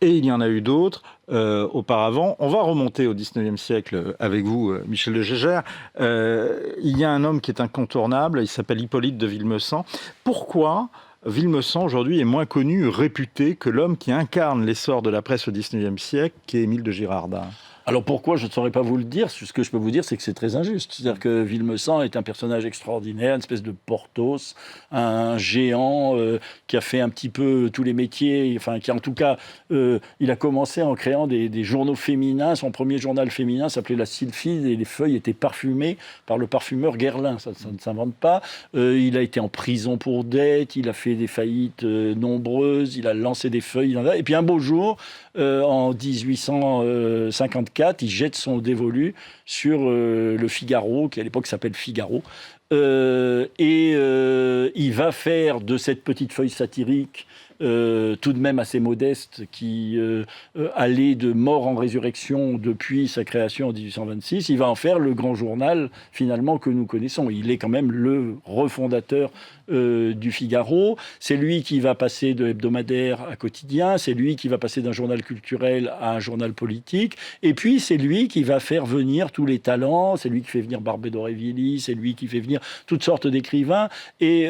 Et il y en a eu d'autres auparavant. On va remonter au 19e siècle avec vous, Michel de Gégère. Il y a un homme qui est incontournable, il s'appelle Hippolyte de Villemessant. Pourquoi Villemessant, aujourd'hui, est moins connu, réputé que l'homme qui incarne l'essor de la presse au XIXe siècle, qui est Émile de Girardin? Alors pourquoi, je ne saurais pas vous le dire. Ce que je peux vous dire, c'est que c'est très injuste. C'est-à-dire que Villemessant est un personnage extraordinaire, une espèce de Porthos, un géant qui a fait un petit peu tous les métiers, enfin qui en tout cas, il a commencé en créant des journaux féminins. Son premier journal féminin s'appelait La Sylphide et les feuilles étaient parfumées par le parfumeur Guerlain. Ça ne s'invente pas. Il a été en prison pour dette, il a fait des faillites nombreuses, il a lancé des feuilles. Et puis un beau jour, en 1854, il jette son dévolu sur le Figaro, qui à l'époque s'appelle Figaro, et il va faire de cette petite feuille satirique tout de même assez modeste, qui allait de mort en résurrection depuis sa création en 1826, il va en faire le grand journal finalement que nous connaissons. Il est quand même le refondateur du Figaro. C'est lui qui va passer de hebdomadaire à quotidien, c'est lui qui va passer d'un journal culturel à un journal politique, et puis c'est lui qui va faire venir tous les talents, c'est lui qui fait venir Barbé d'Aurevilly, c'est lui qui fait venir toutes sortes d'écrivains, et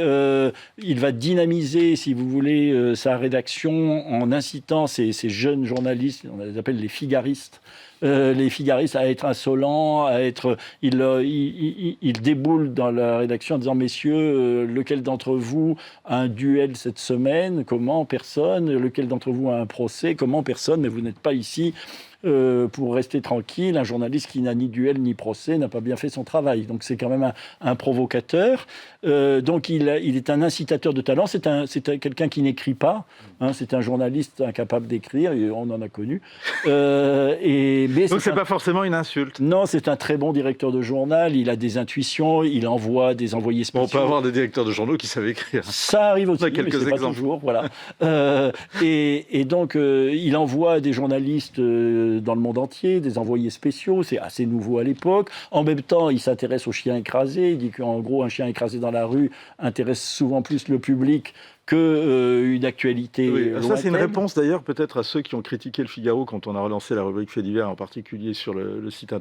il va dynamiser, si vous voulez, sa rédaction en incitant ces jeunes journalistes, on les appelle les figaristes, à être insolents, il déboule dans la rédaction en disant « Messieurs, lequel d'entre vous a un duel cette semaine? Comment? Personne. Lequel d'entre vous a un procès? Comment? Personne. Mais vous n'êtes pas ici pour rester tranquille. Un journaliste qui n'a ni duel ni procès n'a pas bien fait son travail. Donc c'est quand même un provocateur. Donc il est un incitateur de talent. C'est quelqu'un qui n'écrit pas. C'est un journaliste incapable d'écrire. Et on en a connu. Donc c'est pas forcément une insulte. Non, c'est un très bon directeur de journal. Il a des intuitions. Il envoie des envoyés spéciaux. On peut avoir des directeurs de journaux qui savent écrire. Ça arrive aussi, mais c'est pas toujours. Voilà. Et donc il envoie des journalistes dans le monde entier, des envoyés spéciaux. C'est assez nouveau à l'époque. En même temps, il s'intéresse aux chiens écrasés. Il dit qu'en gros, un chien écrasé dans la rue intéresse souvent plus le public qu'une actualité lointaine. Ça, c'est une réponse d'ailleurs peut-être à ceux qui ont critiqué le Figaro quand on a relancé la rubrique Faits divers, en particulier sur le site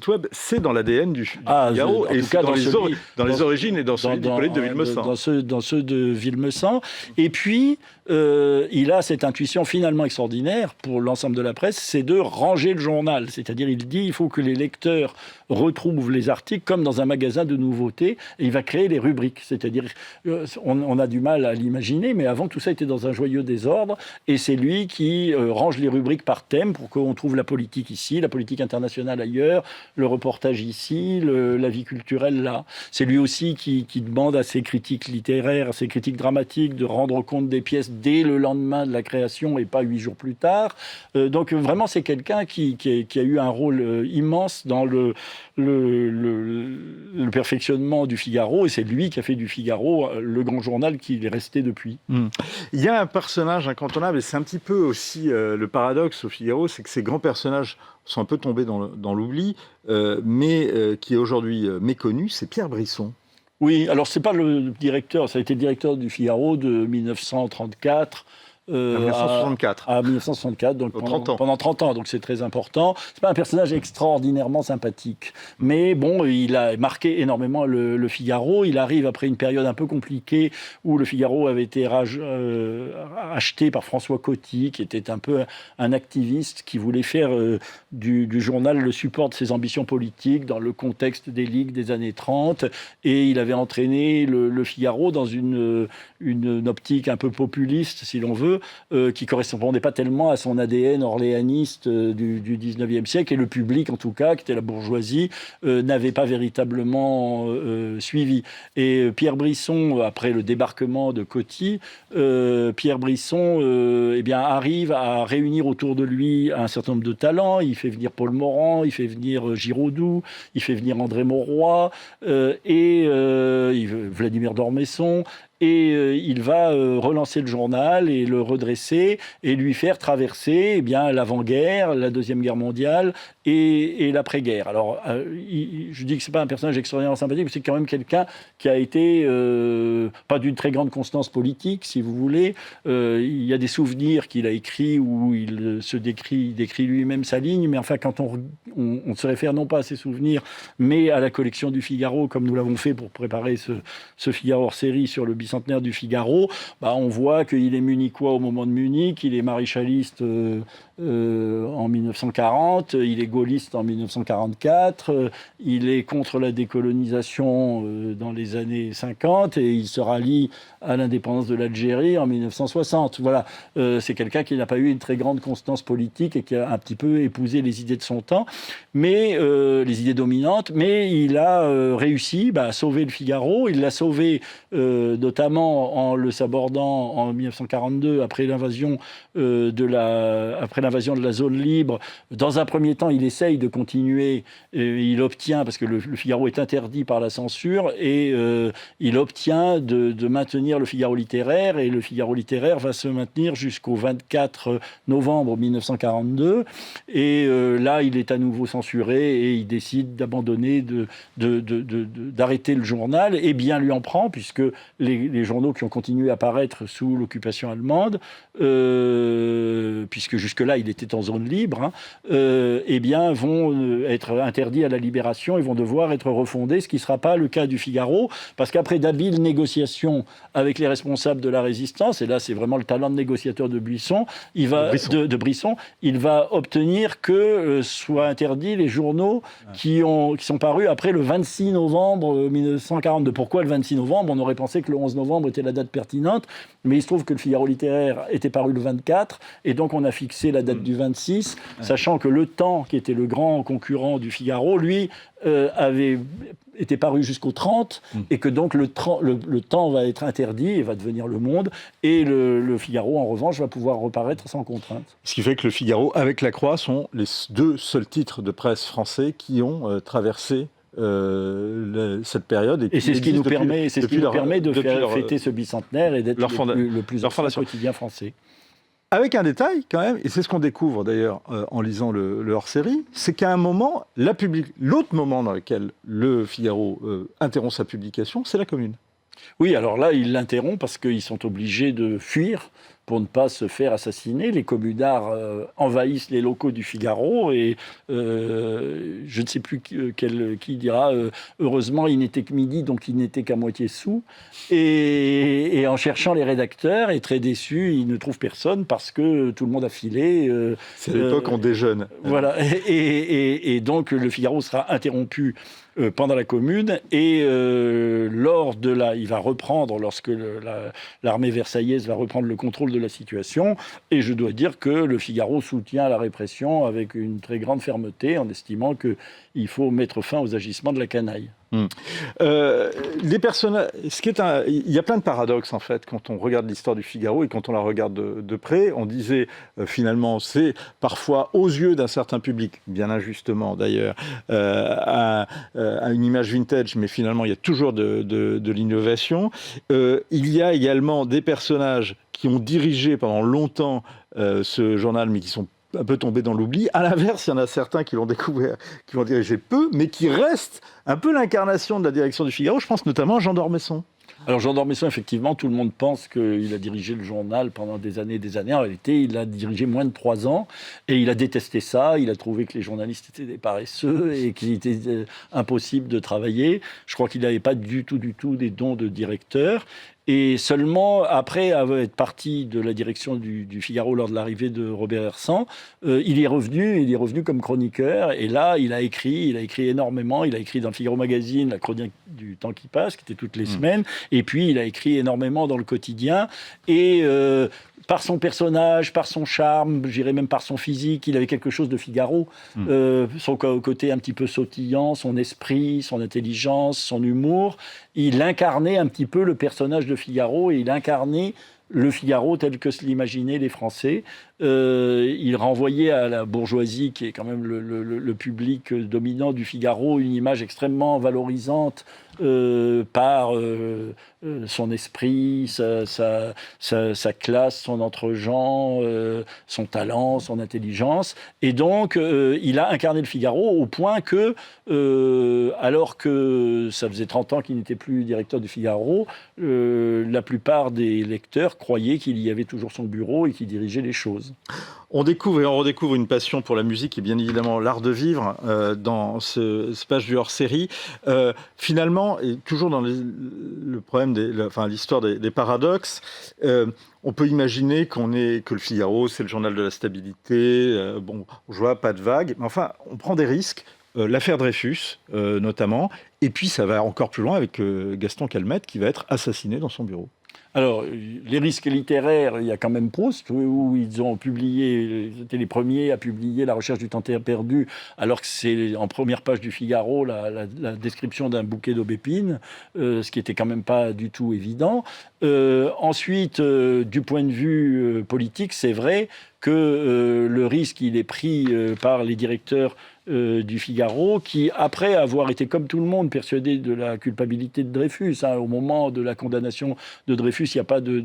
web. C'est dans l'ADN du Figaro, et c'est dans les origines et dans celui d'Hippolyte de Villemessant. Dans ceux de Villemessant. Et puis, il a cette intuition finalement extraordinaire pour l'ensemble de la presse, c'est de ranger le journal. C'est-à-dire, il dit il faut que les lecteurs retrouvent les articles comme dans un magasin de nouveautés, et il va créer les rubriques. C'est-à-dire, on a du mal à l'imaginer, mais avant, tout ça était dans un joyeux désordre, et c'est lui qui range les rubriques par thème pour qu'on trouve la politique ici, la politique internationale ailleurs, le reportage ici, la vie culturelle là. C'est lui aussi qui demande à ses critiques littéraires, à ses critiques dramatiques de rendre compte des pièces dès le lendemain de la création et pas 8 jours plus tard. Donc vraiment, c'est quelqu'un qui a eu un rôle immense dans le perfectionnement du Figaro, et c'est lui qui a fait du Figaro le grand journal qu'il est resté depuis. Il y a un personnage incontournable, et c'est un petit peu aussi le paradoxe au Figaro, c'est que ces grands personnages sont un peu tombés dans l'oubli, mais qui est aujourd'hui méconnu, c'est Pierre Brisson. Oui, alors c'est pas le directeur, ça a été le directeur du Figaro de 1934 à 1964, donc pendant 30 ans, donc c'est très important. C'est pas un personnage extraordinairement sympathique, mais bon, il a marqué énormément le Figaro. Il arrive après une période un peu compliquée où le Figaro avait été acheté par François Coty, qui était un peu un activiste qui voulait faire du journal le support de ses ambitions politiques dans le contexte des ligues des années 30, et il avait entraîné le Figaro dans une optique un peu populiste, si l'on veut, qui ne correspondait pas tellement à son ADN orléaniste du 19e siècle, et le public, en tout cas, qui était la bourgeoisie, n'avait pas véritablement suivi. Et Pierre Brisson, après le débarquement de Coty, Pierre Brisson arrive à réunir autour de lui un certain nombre de talents. Il fait venir Paul Morand, il fait venir Giraudoux, il fait venir André Mauroy, Vladimir d'Ormesson. Et il va relancer le journal et le redresser et lui faire traverser l'avant-guerre, la Deuxième Guerre mondiale et l'après-guerre. Alors, je dis que c'est pas un personnage extraordinairement sympathique, mais c'est quand même quelqu'un qui a été pas d'une très grande constance politique, si vous voulez. Il y a des souvenirs qu'il a écrits où il décrit lui-même sa ligne, mais enfin, quand on se réfère non pas à ses souvenirs, mais à la collection du Figaro, comme nous l'avons fait pour préparer ce Figaro hors-série sur le bicentenaire du Figaro, on voit qu'il est munichois au moment de Munich, il est maréchaliste en 1940, il est gaulliste en 1944, il est contre la décolonisation dans les années 50 et il se rallie à l'indépendance de l'Algérie en 1960. Voilà, c'est quelqu'un qui n'a pas eu une très grande constance politique et qui a un petit peu épousé les idées de son temps, mais les idées dominantes, mais il a réussi à sauver le Figaro. Il l'a sauvé notamment en le sabordant en 1942 après l'invasion de la zone libre. Dans un premier temps, il essaye de continuer, il obtient, parce que le Figaro est interdit par la censure, et il obtient de maintenir le Figaro littéraire, et le Figaro littéraire va se maintenir jusqu'au 24 novembre 1942, et là, il est à nouveau censuré, et il décide d'abandonner, d'arrêter le journal, et bien lui en prend, puisque les journaux qui ont continué à paraître sous l'occupation allemande, puisque jusque-là, il était en zone libre, vont être interdits à la Libération et vont devoir être refondés, ce qui ne sera pas le cas du Figaro, parce qu'après d'habiles négociations avec les responsables de la résistance, et là c'est vraiment le talent de négociateur de Brisson, il va obtenir que soient interdits les journaux qui sont parus après le 26 novembre 1942. Pourquoi le 26 novembre ? On aurait pensé que le 11 novembre était la date pertinente, mais il se trouve que le Figaro littéraire était paru le 24, et donc on a fixé la date du 26, sachant que Le Temps, qui était le grand concurrent du Figaro, lui, avait été paru jusqu'au 30, et que donc le Temps va être interdit et va devenir Le Monde, et le Figaro, en revanche, va pouvoir reparaître sans contrainte. Ce qui fait que le Figaro, avec La Croix, sont les deux seuls titres de presse français qui ont traversé cette période. Et c'est ce qui nous permet de faire fêter ce bicentenaire et d'être le plus ancien quotidien français. Avec un détail quand même, et c'est ce qu'on découvre d'ailleurs en lisant le hors-série, c'est qu'à un moment, l'autre moment dans lequel le Figaro interrompt sa publication, c'est la Commune. Oui, alors là, il l'interrompt parce qu'ils sont obligés de fuir pour ne pas se faire assassiner. Les communards envahissent les locaux du Figaro et je ne sais plus qui dira heureusement il n'était que midi, donc il n'était qu'à moitié sous. Et en cherchant les rédacteurs, et très déçu, il ne trouve personne parce que tout le monde a filé. C'est l'époque où on déjeune. Voilà. Et donc le Figaro sera interrompu pendant la Commune, et il va reprendre, lorsque l'armée versaillaise va reprendre le contrôle de la situation, et je dois dire que le Figaro soutient la répression avec une très grande fermeté, en estimant qu'il faut mettre fin aux agissements de la canaille. Les personnages, il y a plein de paradoxes en fait quand on regarde l'histoire du Figaro et quand on la regarde de près. On disait finalement c'est parfois aux yeux d'un certain public, bien injustement d'ailleurs, à une image vintage, mais finalement il y a toujours de l'innovation. Il y a également des personnages qui ont dirigé pendant longtemps ce journal, mais qui sont un peu tombés dans l'oubli. À l'inverse, il y en a certains qui l'ont découvert, qui l'ont dirigé peu, mais qui restent un peu l'incarnation de la direction du Figaro. Je pense notamment à Jean d'Ormesson. Alors Jean d'Ormesson, effectivement, tout le monde pense qu'il a dirigé le journal pendant des années et des années. En réalité, il a dirigé moins de 3 ans et il a détesté ça. Il a trouvé que les journalistes étaient des paresseux et qu'il était impossible de travailler. Je crois qu'il n'avait pas du tout des dons de directeur. Et seulement après avoir été parti de la direction du Figaro lors de l'arrivée de Robert Hersant, il est revenu comme chroniqueur. Et là, il a écrit énormément. Il a écrit dans le Figaro Magazine la chronique du temps qui passe, qui était toutes les semaines. Et puis, il a écrit énormément dans le quotidien. Et par son personnage, par son charme, je dirais même par son physique, il avait quelque chose de Figaro. Son côté un petit peu sautillant, son esprit, son intelligence, son humour. Il incarnait un petit peu le personnage de Figaro et il incarnait le Figaro tel que se l'imaginaient les Français. Il renvoyait à la bourgeoisie, qui est quand même le public dominant du Figaro, une image extrêmement valorisante par son esprit, sa classe, son entre-gens, son talent, son intelligence. Et donc, il a incarné le Figaro au point que, alors que ça faisait 30 ans qu'il n'était plus directeur du Figaro, la plupart des lecteurs croyaient qu'il y avait toujours son bureau et qu'il dirigeait les choses. On découvre et on redécouvre une passion pour la musique et bien évidemment l'art de vivre dans ce page du hors-série. Finalement, et toujours dans le problème, l'histoire des paradoxes, on peut imaginer que le Figaro, c'est le journal de la stabilité, joie, pas de vagues, mais enfin, on prend des risques. L'affaire Dreyfus, notamment, et puis ça va encore plus loin avec Gaston Calmette qui va être assassiné dans son bureau. Alors, les risques littéraires, il y a quand même Proust, où ils ont publié, ils étaient les premiers à publier La recherche du temps perdu, alors que c'est en première page du Figaro la description d'un bouquet d'aubépines, ce qui était quand même pas du tout évident. Ensuite, du point de vue politique, c'est vrai que le risque, il est pris par les directeurs du Figaro, qui, après avoir été, comme tout le monde, persuadé de la culpabilité de Dreyfus, au moment de la condamnation de Dreyfus, il n'y a pas de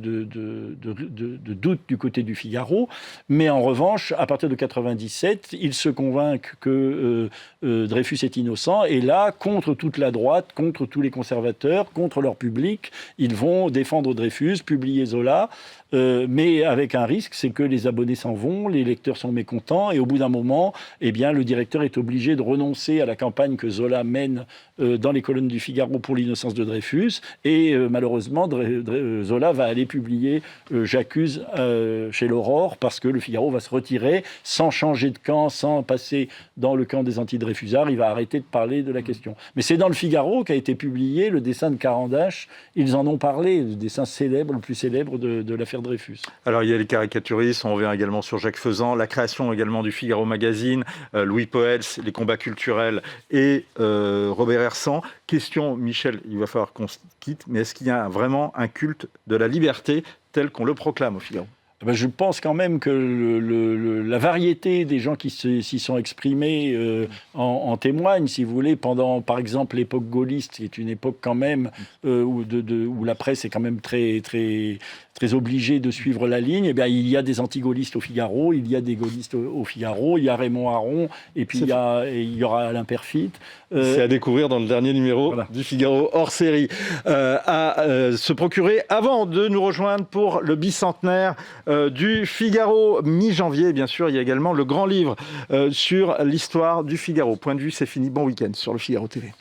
doute du côté du Figaro, mais en revanche, à partir de 1997, ils se convainquent que Dreyfus est innocent, et là, contre toute la droite, contre tous les conservateurs, contre leur public, ils vont défendre vendre Dreyfus, publier Zola, mais avec un risque, c'est que les abonnés s'en vont, les lecteurs sont mécontents, et au bout d'un moment, eh bien, le directeur est obligé de renoncer à la campagne que Zola mène dans les colonnes du Figaro pour l'innocence de Dreyfus, et malheureusement, Zola va aller publier J'accuse chez l'Aurore, parce que le Figaro va se retirer sans changer de camp, sans passer dans le camp des anti-Dreyfusards, il va arrêter de parler de la question. Mais c'est dans le Figaro qu'a été publié le dessin de Carandache, ils en ont parlé, le dessin célèbre, le plus célèbre de l'affaire Dreyfus. Alors il y a les caricaturistes, on revient également sur Jacques Faisan, la création également du Figaro Magazine, Louis Poels, les combats culturels et Robert Hersan. Question, Michel, il va falloir qu'on se quitte, mais est-ce qu'il y a vraiment un culte de la liberté tel qu'on le proclame au Figaro ? Je pense quand même que la variété des gens qui s'y sont exprimés en témoigne, si vous voulez, pendant, par exemple, l'époque gaulliste, qui est une époque quand même où la presse est quand même très, très, très obligée de suivre la ligne. Eh bien, il y a des anti-gaullistes au Figaro, il y a des gaullistes au Figaro, il y a Raymond Aron, et puis il y aura Alain Perfit. C'est à découvrir dans le dernier numéro du Figaro hors série. À se procurer avant de nous rejoindre pour le bicentenaire du Figaro mi-janvier. Bien sûr, il y a également le grand livre sur l'histoire du Figaro. Point de vue, c'est fini. Bon week-end sur le Figaro TV.